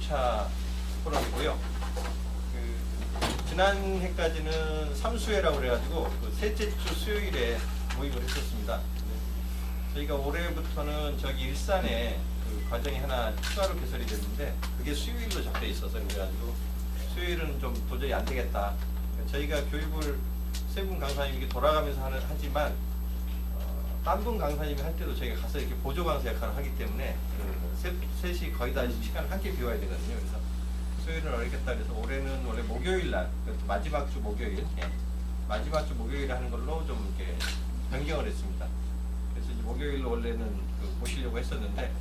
2차 포럼이고요. 지난해까지는 3수회라고 그래가지고 그 셋째 주 수요일에 모임을 했었습니다. 저희가 올해부터는 저기 일산에 그 과정이 하나 추가로 개설이 됐는데 그게 수요일로 잡혀 있어서 그래가지고 수요일은 좀 도저히 안 되겠다. 저희가 교육을 세 분 강사님이 돌아가면서 하지만 딴 분 강사님이 할 때도 저희가 가서 이렇게 보조 강사 역할을 하기 때문에 셋이 거의 다 시간을 함께 비워야 되거든요. 그래서 수요일은 어렵겠다 그래서 올해는 원래 목요일 날 마지막 주 목요일 마지막 주 목요일에 하는 걸로 좀 이렇게 변경을 했습니다. 그래서 이제 목요일로 원래는 모시려고 했었는데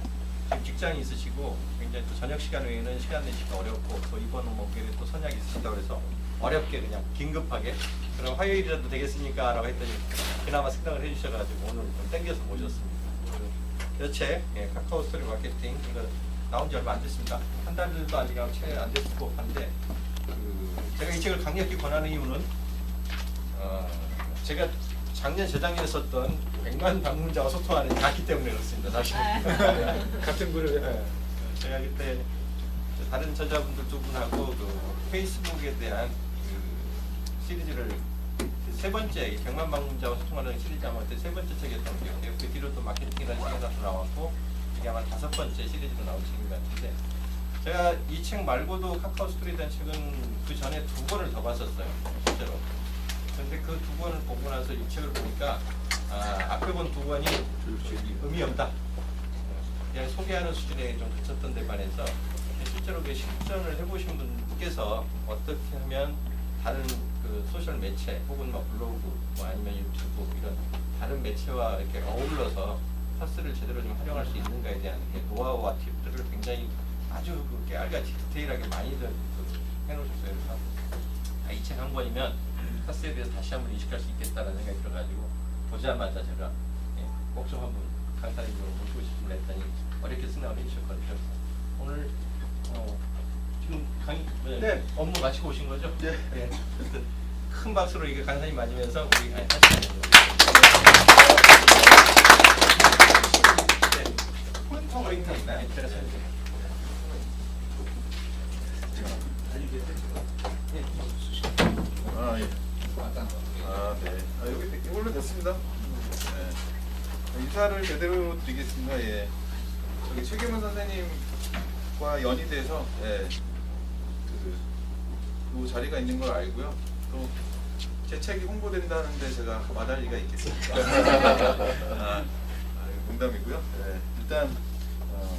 지금 직장이 있으시고 굉장히 또 저녁 시간 외에는 시간 내시기가 어렵고 또 이번 목요일에 또 선약이 있으시다 그래서 어렵게 그냥 긴급하게 그럼 화요일이라도 되겠습니까? 라고 했더니 그나마 생각을 해주셔가지고 오늘 좀 땡겨서 모셨습니다. 여책 카카오 스토리 마케팅 이거 나온 지 얼마 안 됐습니다. 한 달도 아직 채 안 됐고 한데 제가 이 책을 강력히 권하는 이유는 제가 작년 재작년에 썼던 100만 방문자와 소통하는 게 때문에 그렇습니다. 사실 같은 그룹에 제가 그때 다른 저자분들 두 분하고 그 페이스북에 대한 그 시리즈를 세 번째 100만 방문자와 소통하는 시리즈 아마 그때 세 번째 책이었던 것 같아요. 그 뒤로 또 마케팅이라는 책이 하나 또 나왔고 이게 아마 5번째 시리즈로 나온 책인 것 같은데 제가 이 책 말고도 카카오 스토리에 대한 책은 그 전에 2권을 더 봤었어요. 실제로. 근데 그 2권을 보고 나서 이 책을 보니까 앞에 본 2권이 의미 없다. 그냥 소개하는 수준에 좀 그쳤던 데 반해서 실제로 그 실전을 해보신 분께서 어떻게 하면 다른 그 소셜 매체 혹은 뭐 블로그 뭐 아니면 유튜브 이런 다른 매체와 이렇게 어울러서 파스를 제대로 좀 활용할 수 있는가에 대한 노하우와 팁들을 굉장히 아주 깨알같이 디테일하게 많이들 해놓으셨어요. 그래서 이 책 한 권이면 파스에 대해서 다시 한번 인식할 수 있겠다는 생각이 들어가지고 보자마자 제가 꼭 좀 한번 강사님으로 모시고 싶습니다 했더니 어렵게 생각을 해주셨거든요. 오늘 지금 네. 업무 마치고 오신 거죠? 네. 네. 큰 박수로 이게 강사님 맞으면서 우리 하시면 포인터가 있나요? 네. 여기 이걸로 됐습니다. 네. 인사를 제대로 드리겠습니다. 예. 저기 최규문 선생님과 연이돼서 그 자리가 있는 걸 알고요. 또 제 책이 홍보된다는데 제가 말할 리가 있겠습니까? 농담이고요. 네. 일단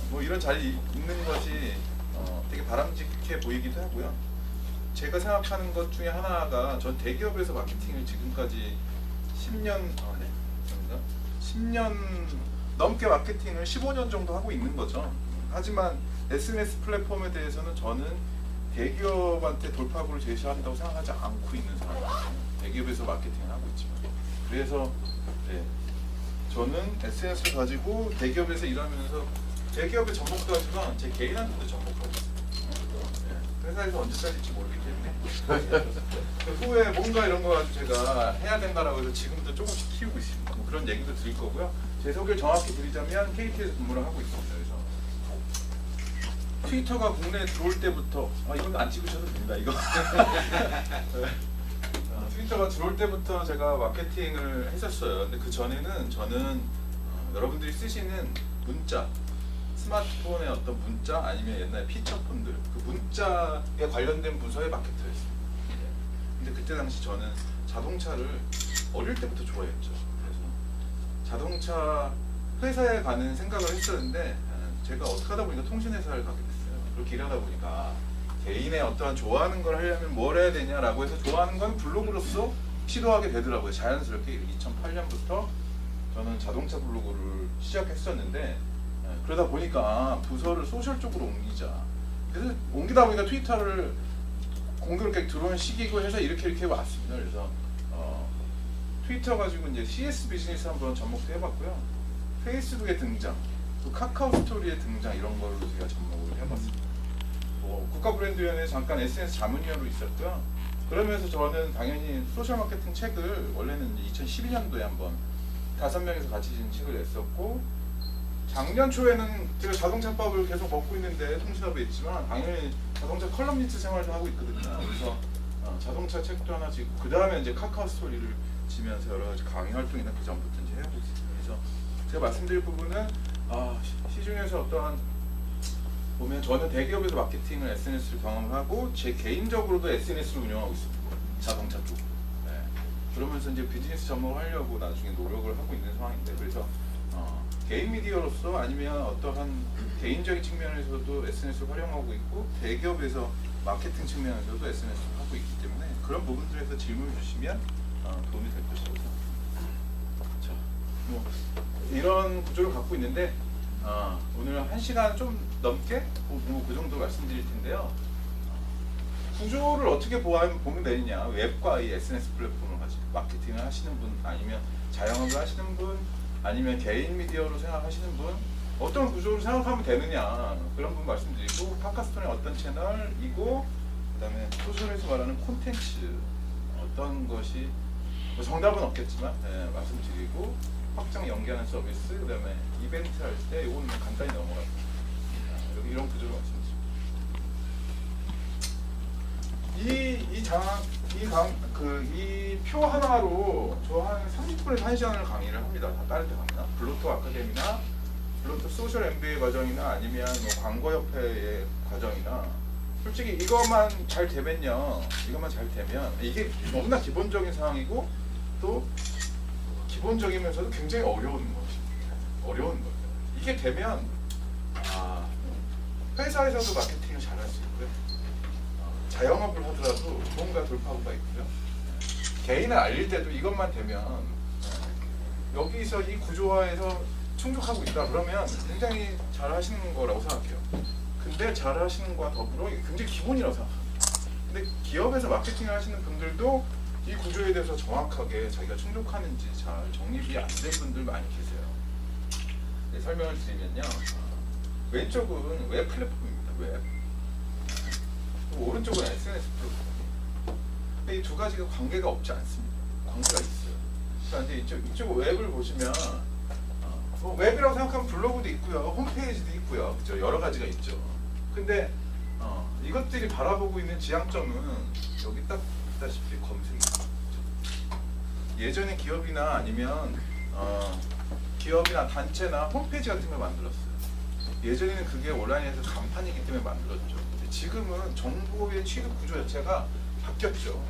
뭐 이런 자리 있는 것이 되게 바람직해 보이기도 하고요. 제가 생각하는 것 중에 하나가 전 대기업에서 마케팅을 지금까지 10년 넘게 마케팅을 15년 정도 하고 있는 거죠. 하지만 SNS 플랫폼에 대해서는 저는 대기업한테 돌파구를 제시한다고 생각하지 않고 있는 사람이에요. 대기업에서 마케팅을 하고 있지만. 그래서 저는 SNS를 가지고 대기업에서 일하면서 대기업에 접목도 하지만 제 개인한테도 접목하고 있어요. 회사에서 언제 잘릴지 모르기 때문에 그 후에 뭔가 이런 거 가지고 제가 해야 된다라고 해서 지금도 조금씩 키우고 있습니다. 뭐 그런 얘기도 드릴 거고요. 제 소개를 정확히 드리자면 KT에서 근무를 하고 있습니다. 그래서 트위터가 국내에 들어올 때부터 이건 안 찍으셔도 됩니다. 이거 트위터가 들어올 때부터 제가 마케팅을 했었어요. 근데 그 전에는 저는 여러분들이 쓰시는 문자 스마트폰의 어떤 문자 아니면 옛날 피처폰들 그 문자에 관련된 부서의 마케터였습니다. 근데 그때 당시 저는 자동차를 어릴 때부터 좋아했죠. 그래서 자동차 회사에 가는 생각을 했었는데 제가 어떻게 하다 보니까 통신회사를 가게 됐어요. 그렇게 일하다 보니까 개인의 어떠한 좋아하는 걸 하려면 뭘 해야 되냐라고 해서 좋아하는 건 블로그로서 시도하게 되더라고요. 자연스럽게 2008년부터 저는 자동차 블로그를 시작했었는데 그러다 보니까 부서를 소셜 쪽으로 옮기자. 그래서 옮기다 보니까 트위터를 공교롭게 들어온 시기고 해서 이렇게 왔습니다. 그래서 트위터 가지고 이제 CS 비즈니스 한번 접목도 해봤고요. 페이스북의 등장, 또 카카오 스토리의 등장 이런 걸로 제가 접목을 해봤습니다. 국가브랜드위원회에 잠깐 SNS 자문위원으로 있었고요. 그러면서 저는 당연히 소셜 마케팅 책을 원래는 2012년도에 한번 5명이서 같이 쓴 책을 냈었고 작년 초에는 제가 자동차밥을 계속 먹고 있는데 통신업에 있지만 당연히 자동차 컬럼니스트 생활도 하고 있거든요. 그래서 자동차 책도 하나 짓고 그 다음에 이제 카카오 스토리를 지면서 여러 가지 강의 활동이나 그 전부터 이제 해오고 있습니다. 그래서 제가 말씀드릴 부분은 시중에서 어떠한 보면 저는 대기업에서 마케팅을 SNS를 경험을 하고 제 개인적으로도 SNS를 운영하고 있습니다. 자동차 쪽. 네. 그러면서 이제 비즈니스 접목을 하려고 나중에 노력을 하고 있는 상황인데 그래서 개인 미디어로서 아니면 어떠한 개인적인 측면에서도 SNS를 활용하고 있고 대기업에서 마케팅 측면에서도 SNS를 하고 있기 때문에 그런 부분들에서 질문을 주시면 도움이 될 것이라고 생각합니다. 자, 뭐 이런 구조를 갖고 있는데 오늘 1시간 좀 넘게 그 정도 말씀드릴 텐데요. 구조를 어떻게 보면 되느냐, 웹과 이 SNS 플랫폼을 가지고 마케팅을 하시는 분 아니면 자영업을 하시는 분 아니면 개인 미디어로 생각하시는 분 어떤 구조를 생각하면 되느냐 그런 부분 말씀드리고 카카스톤의 어떤 채널이고 그 다음에 소셜에서 말하는 콘텐츠 어떤 것이 뭐 정답은 없겠지만 말씀드리고 확장 연계하는 서비스 그 다음에 이벤트 할 때 이거는 간단히 넘어갑니다. 여기 이런 구조를 말씀드립니다. 이 표 하나로 저 한 30분에서 1시간을 강의를 합니다. 다 다른 데 가면 블로토 아카데미나 블로토 소셜 MBA 과정이나 아니면 뭐 광고협회의 과정이나 솔직히 이것만 잘 되면요. 이것만 잘 되면 이게 너무나 기본적인 상황이고 또 기본적이면서도 굉장히 어려운 것입니다. 어려운 거예요. 이게 되면 회사에서도 마케팅을 잘할 수 있고요. 자영업을 하더라도 뭔가 돌파구가 있고요. 개인을 알릴 때도 이것만 되면 여기서 이 구조화에서 충족하고 있다 그러면 굉장히 잘 하시는 거라고 생각해요. 근데 잘 하시는 거와 더불어 이게 굉장히 기본이라고 생각합니다. 근데 기업에서 마케팅을 하시는 분들도 이 구조에 대해서 정확하게 자기가 충족하는지 잘 정립이 안 된 분들 많이 계세요. 네, 설명을 드리면요. 왼쪽은 웹 플랫폼입니다. 웹. 오른쪽은 SNS 플랫폼. 근데 이 두 가지가 관계가 없지 않습니다. 관계가 있어요. 그러니까 이제 이쪽 웹을 보시면 웹이라고 생각하면 블로그도 있고요, 홈페이지도 있고요, 그죠? 여러 가지가 있죠. 근데 이것들이 바라보고 있는 지향점은 여기 딱 있다시피 검색입니다. 예전에 기업이나 아니면 기업이나 단체나 홈페이지 같은 걸 만들었어요. 예전에는 그게 온라인에서 간판이기 때문에 만들었죠. 근데 지금은 정보의 취급 구조 자체가 바뀌었죠.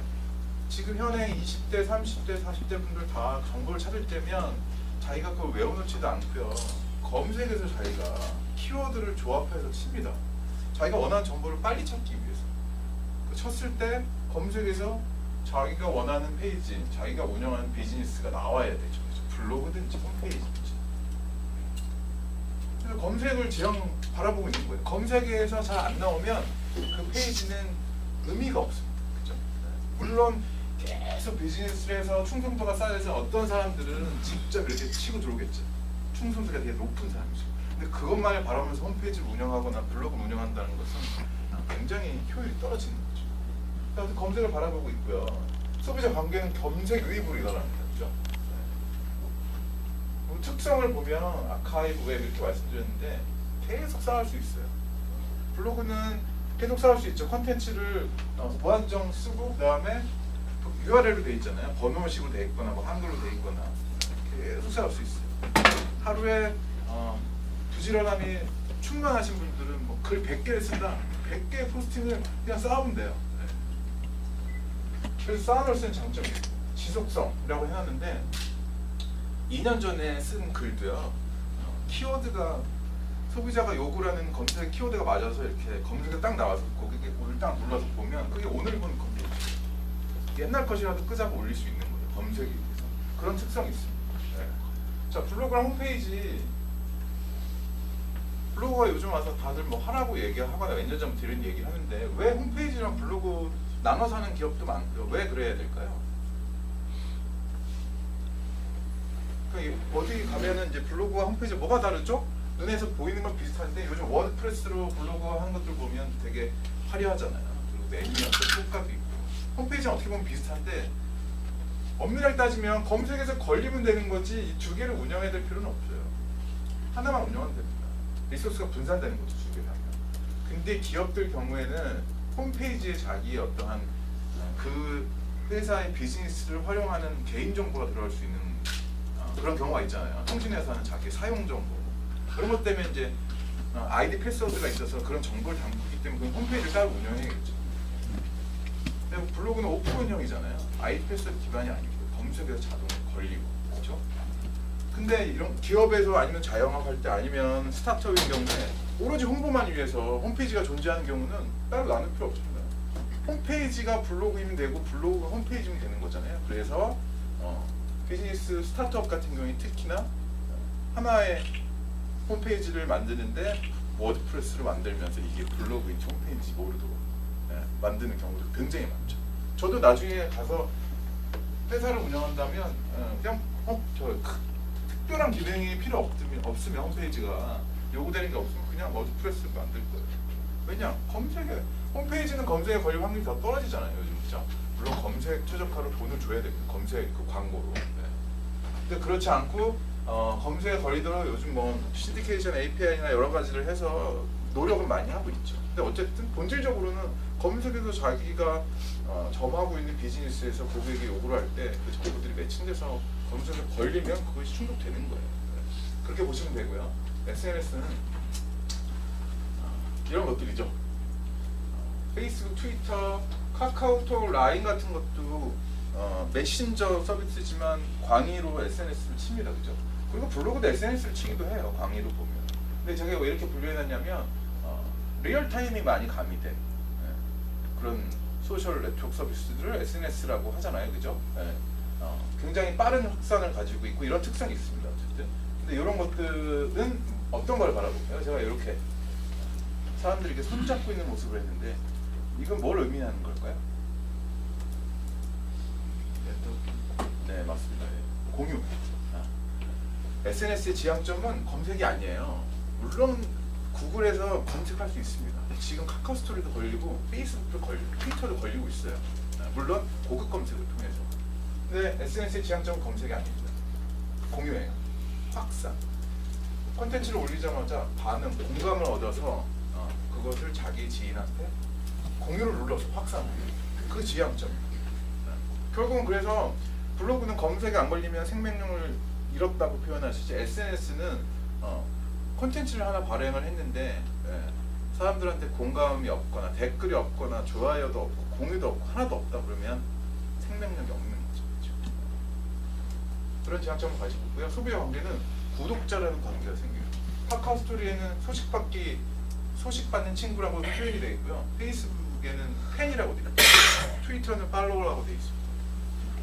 지금 현행 20대, 30대, 40대 분들 다 정보를 찾을 때면 자기가 그걸 외워놓지도 않고요. 검색해서 자기가 키워드를 조합해서 칩니다. 자기가 원하는 정보를 빨리 찾기 위해서. 쳤을 때 검색에서 자기가 원하는 페이지, 자기가 운영하는 비즈니스가 나와야 되죠. 블로그든지 홈페이지든지. 그래서 검색을 지형 바라보고 있는 거예요. 검색에서 잘 안 나오면 그 페이지는 의미가 없습니다. 그죠? 물론 계속 비즈니스를 해서 충성도가 쌓여서 어떤 사람들은 직접 이렇게 치고 들어오겠죠. 충성도가 되게 높은 사람이죠. 근데 그것만을 바라보면서 홈페이지를 운영하거나 블로그를 운영한다는 것은 굉장히 효율이 떨어지는 거죠. 그래서 검색을 바라보고 있고요. 소비자 관계는 검색 유입으로 일어납니다. 그죠? 네. 특성을 보면 아카이브 웹 이렇게 말씀드렸는데 계속 쌓을 수 있어요. 블로그는 계속 쌓을 수 있죠. 컨텐츠를 무한정 쓰고 그 다음에 URL로 돼 있잖아요. 번호식으로 돼 있거나 뭐 한글로 돼 있거나 계속 쌓을 수 있어요. 하루에 부지런함이 충만하신 분들은 뭐 글 100개를 쓴다. 100개의 포스팅을 그냥 쌓으면 돼요. 네. 그래서 쌓아놓을 수 있는 장점이 지속성이라고 해놨는데 2년 전에 쓴 글도요. 키워드가 소비자가 요구를 하는 검색 키워드가 맞아서 이렇게 검색에 딱 나와서 거기에 오늘 딱 눌러서 보면 그게 오늘 본 컨텐츠. 옛날 것이라도 끄자고 올릴 수 있는 거예요. 검색이 돼서. 그런 특성이 있습니다. 네. 자, 블로그랑 홈페이지. 블로그가 요즘 와서 다들 뭐 하라고 얘기하거나 몇 년 전부터 이런 얘기 하는데 왜 홈페이지랑 블로그 나눠서 하는 기업도 많고요. 왜 그래야 될까요? 그러니까 어디 가면은 이제 블로그와 홈페이지 뭐가 다르죠? 눈에서 보이는 건 비슷한데 요즘 워드프레스로 블로그 하는 것들 보면 되게 화려하잖아요. 그리고 메뉴나 효과도 있고 홈페이지는 어떻게 보면 비슷한데 엄밀하게 따지면 검색에서 걸리면 되는 거지 이 두 개를 운영해야 될 필요는 없어요. 하나만 운영하면 됩니다. 리소스가 분산되는 거죠, 주기하면. 근데 기업들 경우에는 홈페이지에 자기의 어떠한 그 회사의 비즈니스를 활용하는 개인 정보가 들어갈 수 있는 그런 경우가 있잖아요. 통신회사는 자기 사용 정보 그런 것 때문에 이제 아이디 패스워드가 있어서 그런 정보를 담기 때문에 그 홈페이지를 따로 운영해야겠죠. 근데 블로그는 오픈형이잖아요. 아이디 패스워드 기반이 아니고 검색에서 자동으로 걸리고 그렇죠? 근데 이런 기업에서 아니면 자영업할 때 아니면 스타트업인 경우에 오로지 홍보만 위해서 홈페이지가 존재하는 경우는 따로 나눌 필요 없습니다. 홈페이지가 블로그이면 되고 블로그가 홈페이지면 되는 거잖아요. 그래서 비즈니스 스타트업 같은 경우에 특히나 하나의 홈페이지를 만드는데 워드프레스로 만들면서 이게 블로그인지 홈페이지인지 모르도록 만드는 경우도 굉장히 많죠. 저도 나중에 가서 회사를 운영한다면 그냥 특별한 기능이 필요 없으면 홈페이지가 요구되는 게 없으면 그냥 워드프레스를 만들 거예요. 왜냐? 검색에 홈페이지는 검색에 걸릴 확률이 더 떨어지잖아요. 요즘 진짜. 물론 검색 최저가로 돈을 줘야 됩니다. 검색 그 광고로. 근데 그렇지 않고 검색에 걸리더라도 요즘 뭐 신디케이션 API나 여러 가지를 해서 노력은 많이 하고 있죠. 근데 어쨌든 본질적으로는 검색에서 자기가 점하고 있는 비즈니스에서 고객이 요구를 할 때 그 정보들이 매칭돼서 검색에 걸리면 그것이 충족되는 거예요. 그렇게 보시면 되고요. SNS는 이런 것들이죠. 페이스북, 트위터, 카카오톡, 라인 같은 것도 메신저 서비스지만 광의로 SNS를 칩니다, 그죠? 그리고 블로그도 SNS를 치기도 해요, 광의로 보면. 근데 제가 왜 이렇게 분류해놨냐면 리얼타임이 많이 가미된 그런 소셜 네트워크 서비스들을 SNS라고 하잖아요, 그죠? 굉장히 빠른 확산을 가지고 있고 이런 특성이 있습니다, 어쨌든. 근데 이런 것들은 어떤 걸 바라볼까요? 제가 이렇게 사람들이 이렇게 손잡고 있는 모습을 했는데 이건 뭘 의미하는 걸까요? 네, 맞습니다. 공유. SNS의 지향점은 검색이 아니에요. 물론 구글에서 검색할 수 있습니다. 지금 카카오 스토리도 걸리고 페이스북도 걸리고 트위터도 걸리고 있어요. 물론 고급 검색을 통해서. 근데 SNS의 지향점은 검색이 아닙니다. 공유예요. 확산. 콘텐츠를 올리자마자 반응, 공감을 얻어서 그것을 자기 지인한테 공유를 눌러서 확산합니다. 그 지향점입니다. 결국은 그래서 블로그는 검색에 안 걸리면 생명력을 잃었다고 표현하시지 SNS는 콘텐츠를 하나 발행을 했는데 사람들한테 공감이 없거나 댓글이 없거나 좋아요도 없고 공유도 없고 하나도 없다 그러면 생명력이 없는 거죠. 그렇죠? 그런 지향점을 가지고 있고요. 소비자 관계는 구독자라는 관계가 생겨요. 카카오 스토리에는 소식받는 친구라고 표현이 되어 있고요. 페이스북에는 팬이라고 되어 있고요. 트위터는 팔로워라고 되어 있습니다.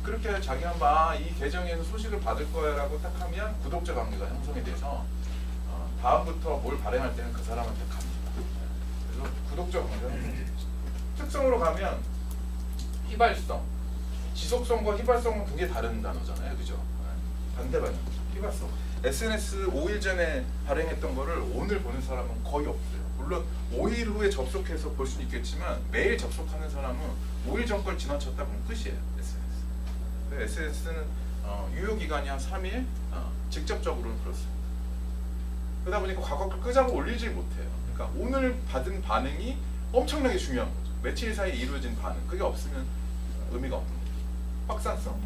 그렇게 해서 자기가 이 계정에서 소식을 받을 거야 라고 딱 하면 구독자 관계가 형성이 돼서 다음부터 뭘 발행할 때는 그 사람한테 갑니다. 그래서 구독자 관계가 형성이 되죠. 특성으로 가면 휘발성, 지속성과 휘발성은 두 개 다른 단어잖아요. 그죠? 반대 방향, 휘발성. SNS 5일 전에 발행했던 거를 오늘 보는 사람은 거의 없어요. 물론 5일 후에 접속해서 볼 수는 있겠지만 매일 접속하는 사람은 5일 전 걸 지나쳤다 보면 끝이에요. SNS는 유효기간이 한 3일, 직접적으로는 그렇습니다. 그러다 보니까 과거 걸 끄자고 올리질 못해요. 그러니까 오늘 받은 반응이 엄청나게 중요한 거죠. 며칠 사이에 이루어진 반응, 그게 없으면 의미가 없는 거죠. 확산성,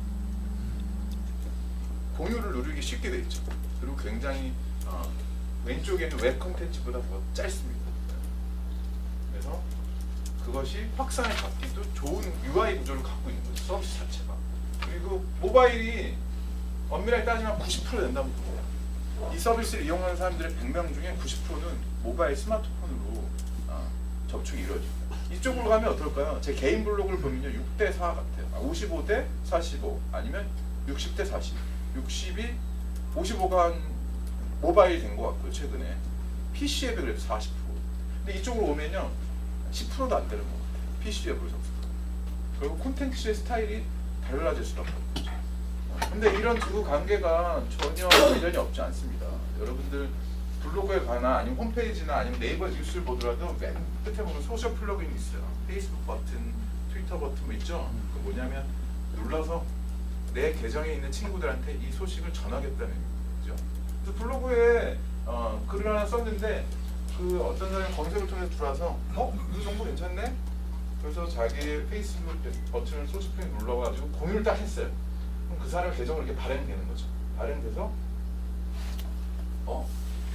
공유를 누르기 쉽게 돼 있죠. 그리고 굉장히 왼쪽에는 웹 콘텐츠보다 더 짧습니다. 그래서 그것이 확산의 갖기도 좋은 UI 구조를 갖고 있는 거죠. 서비스 자체가. 그리고 모바일이 엄밀하게 따지면 90% 된다고 봅니다. 이 서비스를 이용하는 사람들의 100명 중에 90%는 모바일 스마트폰으로 접촉이 이루어집니다. 이쪽으로 가면 어떨까요? 제 개인 블로그를 보면요 6대4 같아요. 55대 45 아니면 60대 40 60이 55가 한 모바일 된 것 같고요. 최근에 PC앱이 그래도 40%. 근데 이쪽으로 오면요 10%도 안 되는 것 같아요. PC앱으로 접속. 그리고 콘텐츠의 스타일이 달라질 수밖에 없죠. 근데 이런 두 관계가 전혀 관련이 없지 않습니다. 여러분들 블로그에 가나 아니면 홈페이지나 아니면 네이버 뉴스를 보더라도 맨 끝에 보면 소셜 플러그인이 있어요. 페이스북 버튼, 트위터 버튼 뭐 있죠? 그 뭐냐면 눌러서 내 계정에 있는 친구들한테 이 소식을 전하겠다는 거죠. 그래서 블로그에 글을 하나 썼는데 그 어떤 사람이 검색을 통해서 들어와서 이 정보 괜찮네? 그래서 자기 페이스북 버튼을 소스펜 눌러가지고 공유를 딱 했어요. 그럼 그 사람 계정으로 이렇게 발행되는 거죠. 발행돼서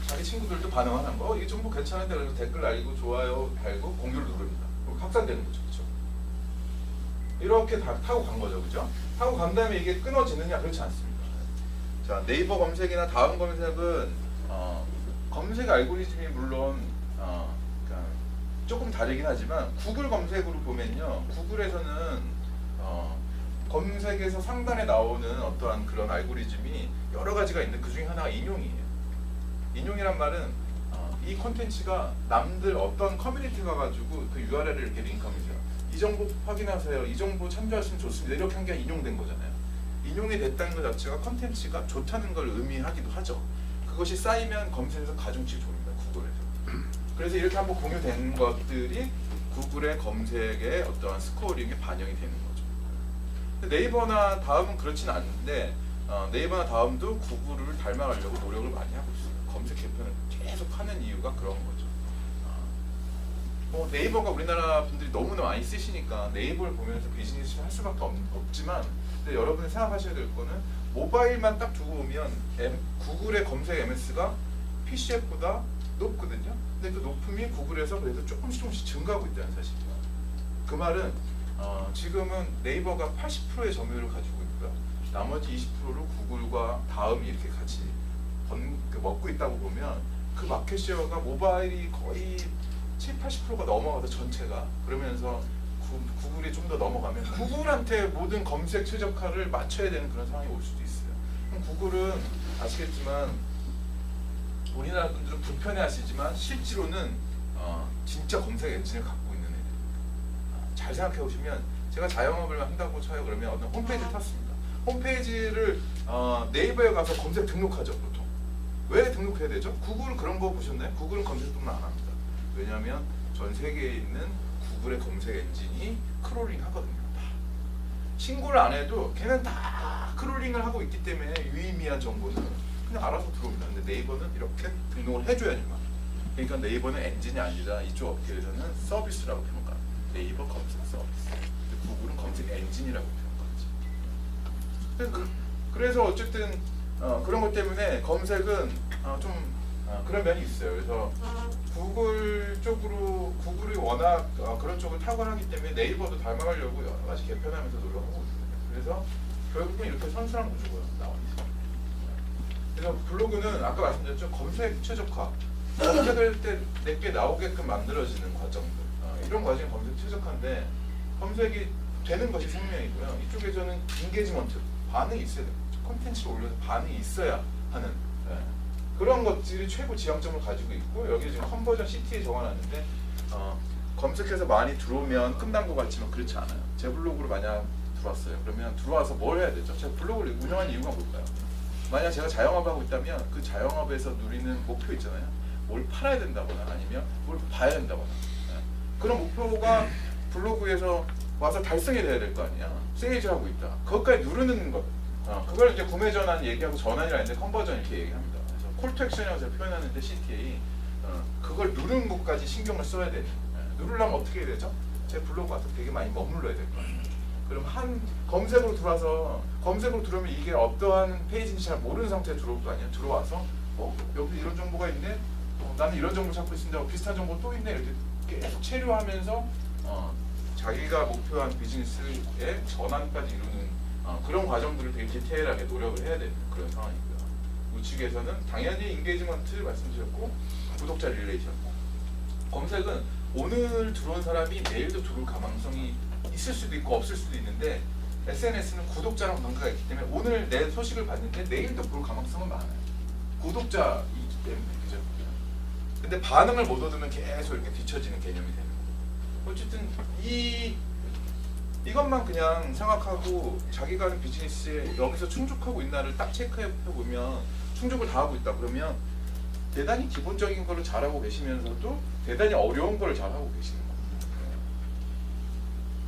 자기 친구들도 반응하는 거. 이 정보 괜찮은데 그래서 댓글 날리고 좋아요 달고 공유를 누릅니다. 그럼 확산되는 거죠. 그렇죠? 이렇게 다 타고 간 거죠. 그죠? 타고 간 다음에 이게 끊어지느냐? 그렇지 않습니다. 자, 네이버 검색이나 다음 검색은 검색 알고리즘이 물론 그러니까 조금 다르긴 하지만 구글 검색으로 보면요, 구글에서는 검색에서 상단에 나오는 어떠한 그런 알고리즘이 여러 가지가 있는데 그 중에 하나가 인용이에요. 인용이란 말은 이 콘텐츠가 남들 어떤 커뮤니티 가가지고 그 URL을 이렇게 링크하면서 이 정보 확인하세요, 이 정보 참조하시면 좋습니다, 이렇게 한 게 인용된 거잖아요. 인용이 됐다는 것 자체가 콘텐츠가 좋다는 걸 의미하기도 하죠. 그것이 쌓이면 검색에서 가중치 줍니다, 구글에서. 그래서 이렇게 한번 공유된 것들이 구글의 검색에 어떠한 스코어링에 반영이 되는 거죠. 근데 네이버나 다음은 그렇진 않은데 네이버나 다음도 구글을 닮아가려고 노력을 많이 하고 있어요. 검색 개편을 계속 하는 이유가 그런 거죠. 네이버가 우리나라 분들이 너무나 많이 쓰시니까 네이버를 보면서 비즈니스를 할 수밖에 없지만, 근데 여러분이 생각하셔야 될 거는 모바일만 딱 두고 보면 구글의 검색 MS가 PCF보다 높거든요. 근데 그 높음이 구글에서 그래도 조금씩 증가하고 있다는 사실이에요. 그 말은 지금은 네이버가 80%의 점유율을 가지고 있고요. 나머지 20%를 구글과 다음이 이렇게 같이 먹고 있다고 보면 그 마켓쉐어가 모바일이 거의 70~80%가 넘어가서 전체가, 그러면서 구글이 좀 더 넘어가면 구글한테 모든 검색 최적화를 맞춰야 되는 그런 상황이 올 수도 있어요. 그럼 구글은 아시겠지만 우리나라 분들은 불편해하시지만 실제로는 진짜 검색 엔진을 갖고 있는 애들. 잘 생각해 보시면 제가 자영업을 한다고 쳐요. 그러면 어떤 홈페이지를 탔습니다. 홈페이지를 네이버에 가서 검색 등록하죠, 보통. 왜 등록해야 되죠? 구글은 그런 거 보셨나요? 구글은 검색뿐만 안 합니다. 왜냐하면 전 세계에 있는 구글의 검색 엔진이 크롤링 하거든요. 다. 신고를 안 해도 걔는 다 크롤링을 하고 있기 때문에 유의미한 정보는 그냥 알아서 들어옵니다. 근데 네이버는 이렇게 등록을 해줘야지만. 그러니까 네이버는 엔진이 아니라 이쪽 업계에서는 서비스라고 평가합니다. 네이버 검색 서비스. 구글은 검색 엔진이라고 평가하죠. 그래서 어쨌든 그런 것 때문에 검색은 좀 그런 면이 있어요. 그래서 구글 쪽으로, 구글이 워낙 그런 쪽을 탁월하기 때문에 네이버도 닮아가려고 여러 가지 개편하면서 노력하고 있습니다. 그래서 결국은 이렇게 선순환 구조가 나와 있습니다. 그래서 블로그는 아까 말씀드렸죠, 검색 최적화, 검색할 때 내게 나오게끔 만들어지는 과정들, 이런 과정이 검색 최적화인데 검색이 되는 것이 생명이고요. 이쪽에서는 인게이지먼트, 반응이 있어야 돼요. 콘텐츠를 올려서 반응이 있어야 하는 그런 것들이 최고 지향점을 가지고 있고, 여기 지금 컨버전 CT에 적어놨는데 검색해서 많이 들어오면 끝난 것 같지만 그렇지 않아요. 제 블로그로 만약 들어왔어요. 그러면 들어와서 뭘 해야 되죠? 제가 블로그를 운영하는 이유가 뭘까요? 만약 제가 자영업을 하고 있다면 그 자영업에서 누리는 목표 있잖아요. 뭘 팔아야 된다거나 아니면 뭘 봐야 된다거나, 그런 목표가 블로그에서 와서 달성이 돼야 될 거 아니야. 세일즈 하고 있다. 그것까지 누르는 것. 그걸 이제 구매 전환 얘기하고 전환이라 했는데 컨버전 이렇게 얘기합니다. 그래서 콜투 액션이라고 제가 표현하는데 CTA, 그걸 누르는 것까지 신경을 써야 되는. 누르려면 어떻게 해야 되죠? 제 블로그 와서 되게 많이 머물러야 될 거 아니에요. 그럼 한 검색으로 들어와서, 검색으로 들어오면 이게 어떠한 페이지인지 잘 모르는 상태에 들어올 거 아니에요. 들어와서 여기 이런 정보가 있네, 나는 이런 정보 찾고 있는데 비슷한 정보 또 있네, 이렇게 계속 체류하면서 자기가 목표한 비즈니스의 전환까지 이루는 그런 과정들을 되게 디테일하게 노력을 해야 되는 그런 상황이고요. 우측에서는 당연히 인게이지먼트 말씀드렸고, 구독자 릴레이션. 검색은 오늘 들어온 사람이 내일도 들어올 가능성이 있을 수도 있고 없을 수도 있는데, SNS는 구독자랑 관계가 있기 때문에 오늘 내 소식을 봤는데 내일도 볼 가능성은 많아요. 구독자이기 때문에. 그죠? 근데 반응을 못 얻으면 계속 이렇게 뒤처지는 개념이 되는 거고. 어쨌든 이것만 그냥 생각하고 자기가 하는 비즈니스에 여기서 충족하고 있나를 딱 체크해 보면 충족을 다 하고 있다 그러면 대단히 기본적인 거를 잘하고 계시면서도 대단히 어려운 거를 잘하고 계시는 겁니다.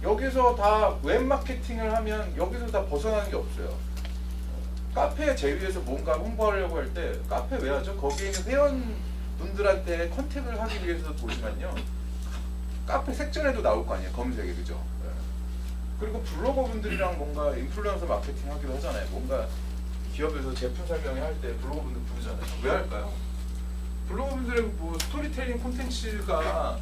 여기서 다 웹 마케팅을 하면 여기서 다 벗어나는 게 없어요. 카페 제휴해서 뭔가 홍보하려고 할 때 카페 왜 하죠? 거기에 있는 회원분들한테 컨택을 하기 위해서 보시면요. 카페 색전에도 나올 거 아니에요. 검색에 그죠? 네. 그리고 블로거분들이랑 뭔가 인플루언서 마케팅 하기도 하잖아요. 뭔가 기업에서 제품 설명회 할 때 블로거분들 부르잖아요. 왜 할까요? 블로거분들의 뭐 스토리텔링 콘텐츠가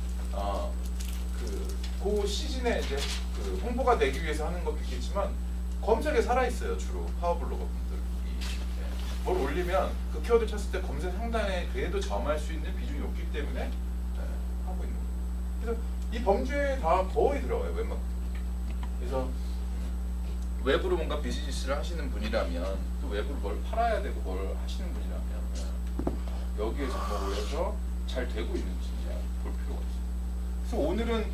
그 시즌에 이제 그 홍보가 되기 위해서 하는 것도 있겠지만 검색에 살아 있어요. 주로 파워 블로거분들이 뭘 올리면 그 키워드 쳤을 때 검색 상단에 그래도 점할 수 있는 비중이 높기 때문에 하고 있는 거예요. 그래서 이 범주에 다 거의 들어가요. 웬만큼. 그래서 외부로 뭔가 비즈니스를 하시는 분이라면 또 외부로 뭘 팔아야 되고 뭘 하시는 분이라면 여기에 접목을 해서 잘 되고 있는지 볼 필요가 있어요. 그래서 오늘은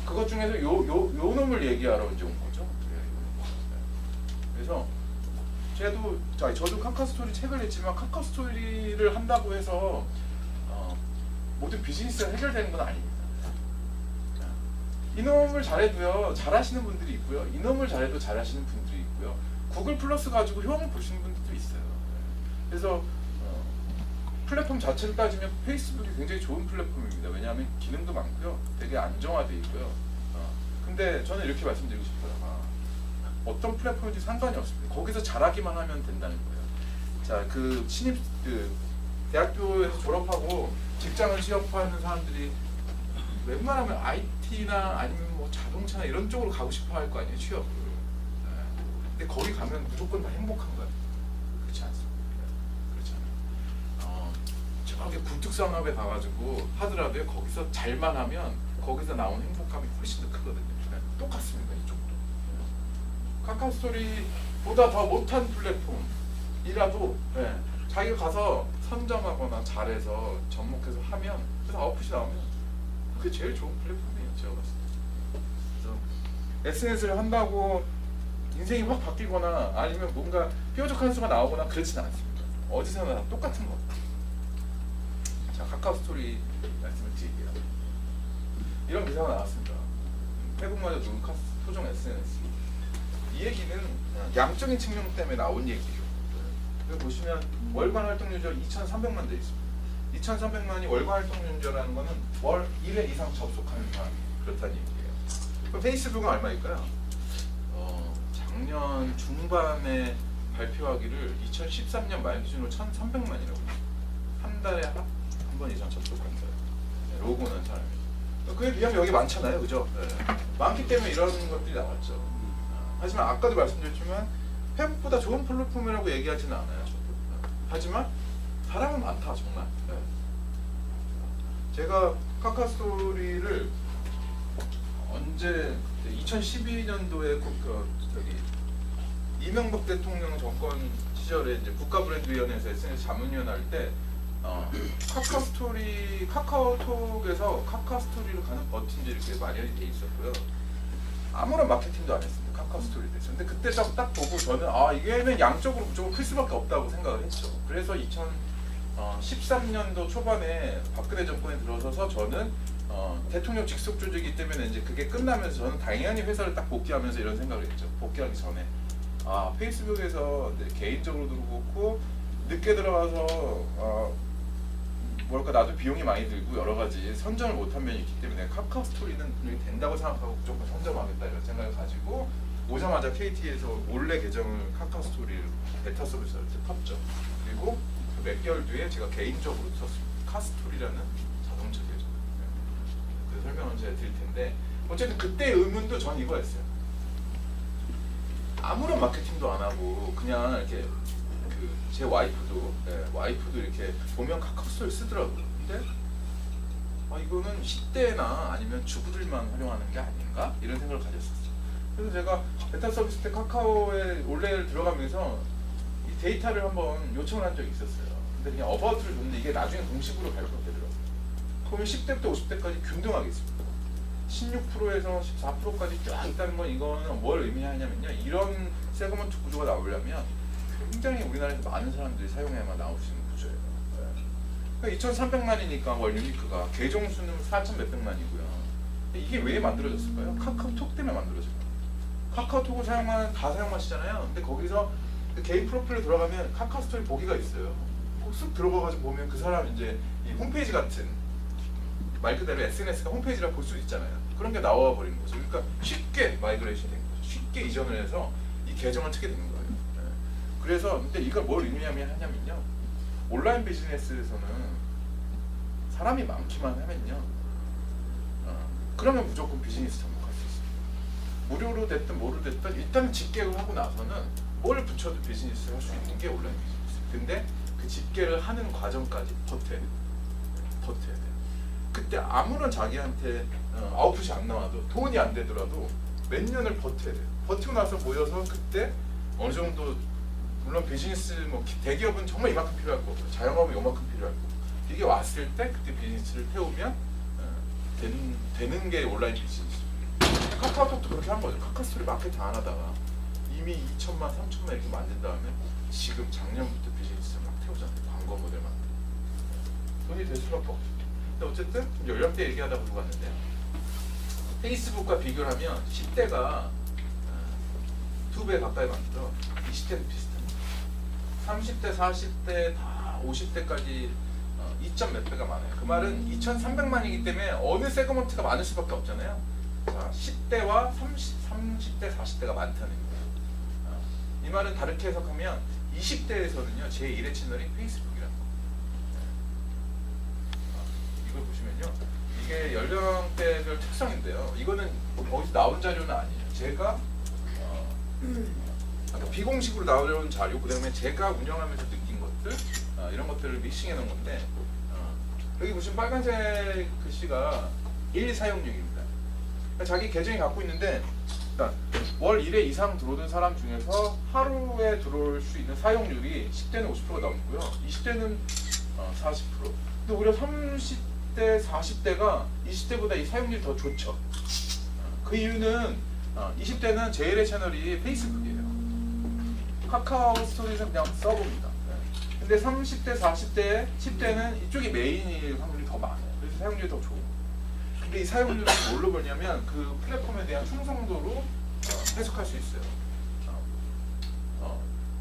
그것 중에서 요 놈을 얘기하러 이제 온 거죠. 그래서 저도 카카오스토리 책을 냈지만 카카오스토리를 한다고 해서 모든 비즈니스가 해결되는 건 아닙니다. 이놈을 잘해도요 잘하시는 분들이 있고요, 이놈을 잘해도 잘하시는 분들이 있고요, 구글 플러스 가지고 효용을 보시는 분들도 있어요. 그래서 플랫폼 자체를 따지면 페이스북이 굉장히 좋은 플랫폼입니다. 왜냐하면 기능도 많고요, 되게 안정화되어 있고요. 근데 저는 이렇게 말씀드리고 싶어요. 어떤 플랫폼인지 상관이 없습니다. 거기서 잘하기만 하면 된다는 거예요. 자, 그 대학교에서 졸업하고 직장을 취업하는 사람들이 웬만하면 IT나 아니면 뭐 자동차나 이런 쪽으로 가고 싶어 할 거 아니에요, 취업을. 근데 거기 가면 무조건 다 행복한가요? 그렇지 않습니다. 그렇지 않아요. 저렇게 굴뚝산업에 가가지고 하더라도요, 거기서 잘만 하면 거기서 나오는 행복감이 훨씬 더 크거든요. 똑같습니다, 이쪽도. 카카오스토리보다 더 못한 플랫폼이라도 자기가 가서 선점하거나 잘해서 접목해서 하면, 그래서 아웃풋이 나오면 그게 제일 좋은 플랫폼이에요, 제가 봤을 때. 그래서 SNS를 한다고 인생이 확 바뀌거나 아니면 뭔가 뾰족한 수가 나오거나 그렇지는 않습니다. 어디서나 다 똑같은 것 같아요. 자, 카카오스토리 말씀을 드릴게요. 이런 기사가 나왔습니다. 태국마저 누군 토종 SNS. 이 얘기는 양적인 측면 때문에 나온 얘기죠. 여기 보시면 월간 활동 유저 2,300만 돼 있습니다. 2,300만이 월간 활동 유저라는 거는 월 1회 이상 접속하는 사람이 그렇다는 얘기예요. 그럼 페이스북은 얼마일까요? 작년 중반에 발표하기를 2013년 말 기준으로 1,300만이라고 한 달에 한 번 이상 접속한 사람, 로그는 사람이. 그에 비하면 여기 많잖아요, 그죠? 많기 때문에 이런 것들이 나왔죠. 하지만 아까도 말씀드렸지만 페북보다 좋은 플랫폼이라고 얘기하지는 않아요, 저도. 하지만 사람은 많다, 정말. 제가 카카오스토리를 언제 2012년도에 이명박 대통령 정권 시절에 이제 국가브랜드위원회에서 SNS 자문위원 할 때 카카오톡에서 카카오스토리를 가는 버튼들이 이렇게 마련이 돼 있었고요. 아무런 마케팅도 안 했습니다, 카카오스토리에 대해서. 근데 그때 딱 보고 저는 이게는 양적으로 무조건 클 수밖에 없다고 생각을 했죠. 그래서 2013년도 초반에 박근혜 정권에 들어서서 저는 대통령 직속 조직이기 때문에 이제 그게 끝나면서 저는 당연히 회사를 딱 복귀하면서 이런 생각을 했죠. 복귀하기 전에 페이스북에서 개인적으로도 그렇고 늦게 들어가서 뭐랄까 나도 비용이 많이 들고 여러 가지 선점을 못한 면이 있기 때문에 카카오스토리는 분명히 된다고 생각하고 무조건 선점하겠다 이런 생각을 가지고 오자마자 KT에서 원래 계정을 카카오스토리를 베타 서비스를 탔죠. 그리고 몇 개월 뒤에 제가 개인적으로 썼습니다. 카스토리라는 자동차 계정. 그 설명은 제가 드릴 텐데 어쨌든 그때 의문도 전 이거였어요. 아무런 마케팅도 안 하고 그냥 이렇게 제 와이프도 이렇게 보면 카카오스토리 쓰더라고요. 근데 이거는 10대나 아니면 주부들만 활용하는 게 아닌가? 이런 생각을 가졌었어요. 그래서 제가 베타 서비스 때 카카오에 원래 들어가면서 이 데이터를 한번 요청을 한 적이 있었어요. 근데 그냥 어바웃을 줬는데 이게 나중에 공식으로 발표가 되더라고요. 그러면 10대부터 50대까지 균등하게 있습니다. 16%에서 14%까지 쫙 있다는 건 이거는 뭘 의미하냐면요, 이런 세그먼트 구조가 나오려면 굉장히 우리나라에서 많은 사람들이 사용해야만 나올 수 있는 구조예요. 그러니까 2,300만이니까 월 유니크가 계정 수는 4,000 몇백만이고요. 이게 왜 만들어졌을까요? 카카오톡 때문에 만들어진 거예요. 카카오톡을 다 사용하시잖아요. 근데 거기서 그 개인 프로필로 들어가면 카카오 스토리 보기가 있어요. 쑥 들어가가지고 보면 그 사람 이제 이 홈페이지 같은 말 그대로 SNS가 홈페이지라 볼 수 있잖아요. 그런 게 나와 버리는 거죠. 그러니까 쉽게 마이그레이션이 된 거죠. 쉽게 이전을 해서 이 계정을 트게 되는 거예요. 네. 그래서 근데 이걸 뭘 의미하냐면요. 온라인 비즈니스에서는 사람이 많기만 하면요. 그러면 무조건 비즈니스 접목할 수 있어요. 무료로 됐든 뭐로 됐든 일단은 집계를 하고 나서는 뭘 붙여도 비즈니스를 할 수 있는 게 온라인 비즈니스. 근데 그 집계를 하는 과정까지 버텨야 돼요. 버텨야 돼요. 그때 아무런 자기한테 아웃풋이 안 나와도 돈이 안 되더라도 몇 년을 버텨야 돼요. 버티고 나서 모여서 그때 어느 정도 물론 비즈니스 뭐 대기업은 정말 이만큼 필요할 거고 자영업은 요만큼 필요할 거고 이게 왔을 때 그때 비즈니스를 태우면 되는 게 온라인 비즈니스. 카카오톡도 그렇게 한 거죠. 카카오스토리 마케팅 안 하다가 이미 2천만, 3천만 이렇게 만든 다음에 지금 작년부터 비즈니스를 막 태우잖아요. 광고 모델 만들고 돈이 될 수밖에 없죠. 근데 어쨌든 연령대 얘기하다 보고 갔는데요. 페이스북과 비교를 하면 10대가 2배 가까이 많고요. 20대는 비슷합니다. 30대, 40대, 다 50대까지 2점 몇 배가 많아요. 그 말은 2,300만이기 때문에 어느 세그먼트가 많을 수밖에 없잖아요. 자, 10대와 30대, 40대가 많다는 거예요. 이 말은 다르게 해석하면 20대에서는요 제1의 채널이 페이스북이라는 거예요. 이걸 보시면요 이게 연령대별 특성인데요. 이거는 어디서 나온 자료는 아니에요. 제가 비공식으로 나오는 자료, 그 다음에 제가 운영하면서 느낀 것들 이런 것들을 믹싱해 놓은 건데 여기 보시면 빨간색 글씨가 1 사용률입니다. 그러니까 자기 계정이 갖고 있는데 월 1회 이상 들어오는 사람 중에서 하루에 들어올 수 있는 사용률이 10대는 50%가 넘고요. 20대는 40%. 근데 오히려 30대, 40대가 20대보다 이 사용률이 더 좋죠. 그 이유는 20대는 제1의 채널이 페이스북이에요. 카카오 스토리에서 그냥 써봅니다. 근데 30대, 40대, 10대는 이쪽이 메인일 확률이 더 많아요. 그래서 사용률이 더 좋은 거예요. 근데 이 사용률을 뭘로 보냐면 그 플랫폼에 대한 충성도로 해석할 수 있어요.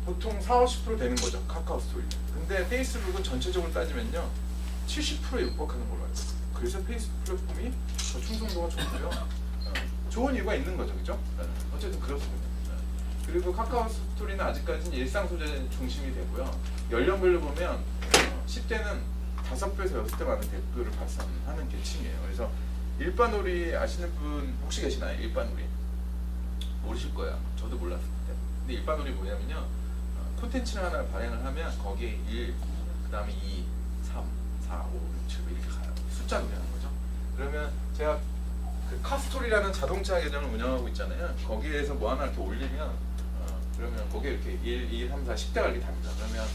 보통 40~50% 되는 거죠. 카카오 스토리. 근데 페이스북은 전체적으로 따지면요 70%에 육박하는 걸로 알고 있어요. 그래서 페이스북 플랫폼이 더 충성도가 좋고요. 좋은 이유가 있는 거죠. 그죠? 어쨌든 그렇습니다. 그리고 카카오 스토리는 아직까지는 일상 소재 중심이 되고요. 연령별로 보면 10대는 5배에서 6배 많은 댓글을 발산하는 계층이에요. 그래서 일반놀이 아시는 분 혹시 계시나요? 일반놀이 모르실 거예요. 저도 몰랐을 때. 근데 일반놀이 뭐냐면요, 콘텐츠를 하나 발행을 하면 거기에 1, 그 다음에 2, 3, 4, 5, 6, 7 이렇게 가요. 숫자 노래하는 거죠. 그러면 제가 그 카스토리라는 자동차 계정을 운영하고 있잖아요. 거기에서 뭐 하나 이렇게 올리면 그러면 거기에 이렇게 1, 2, 3, 4, 10대가 이렇게 답니다. 그러면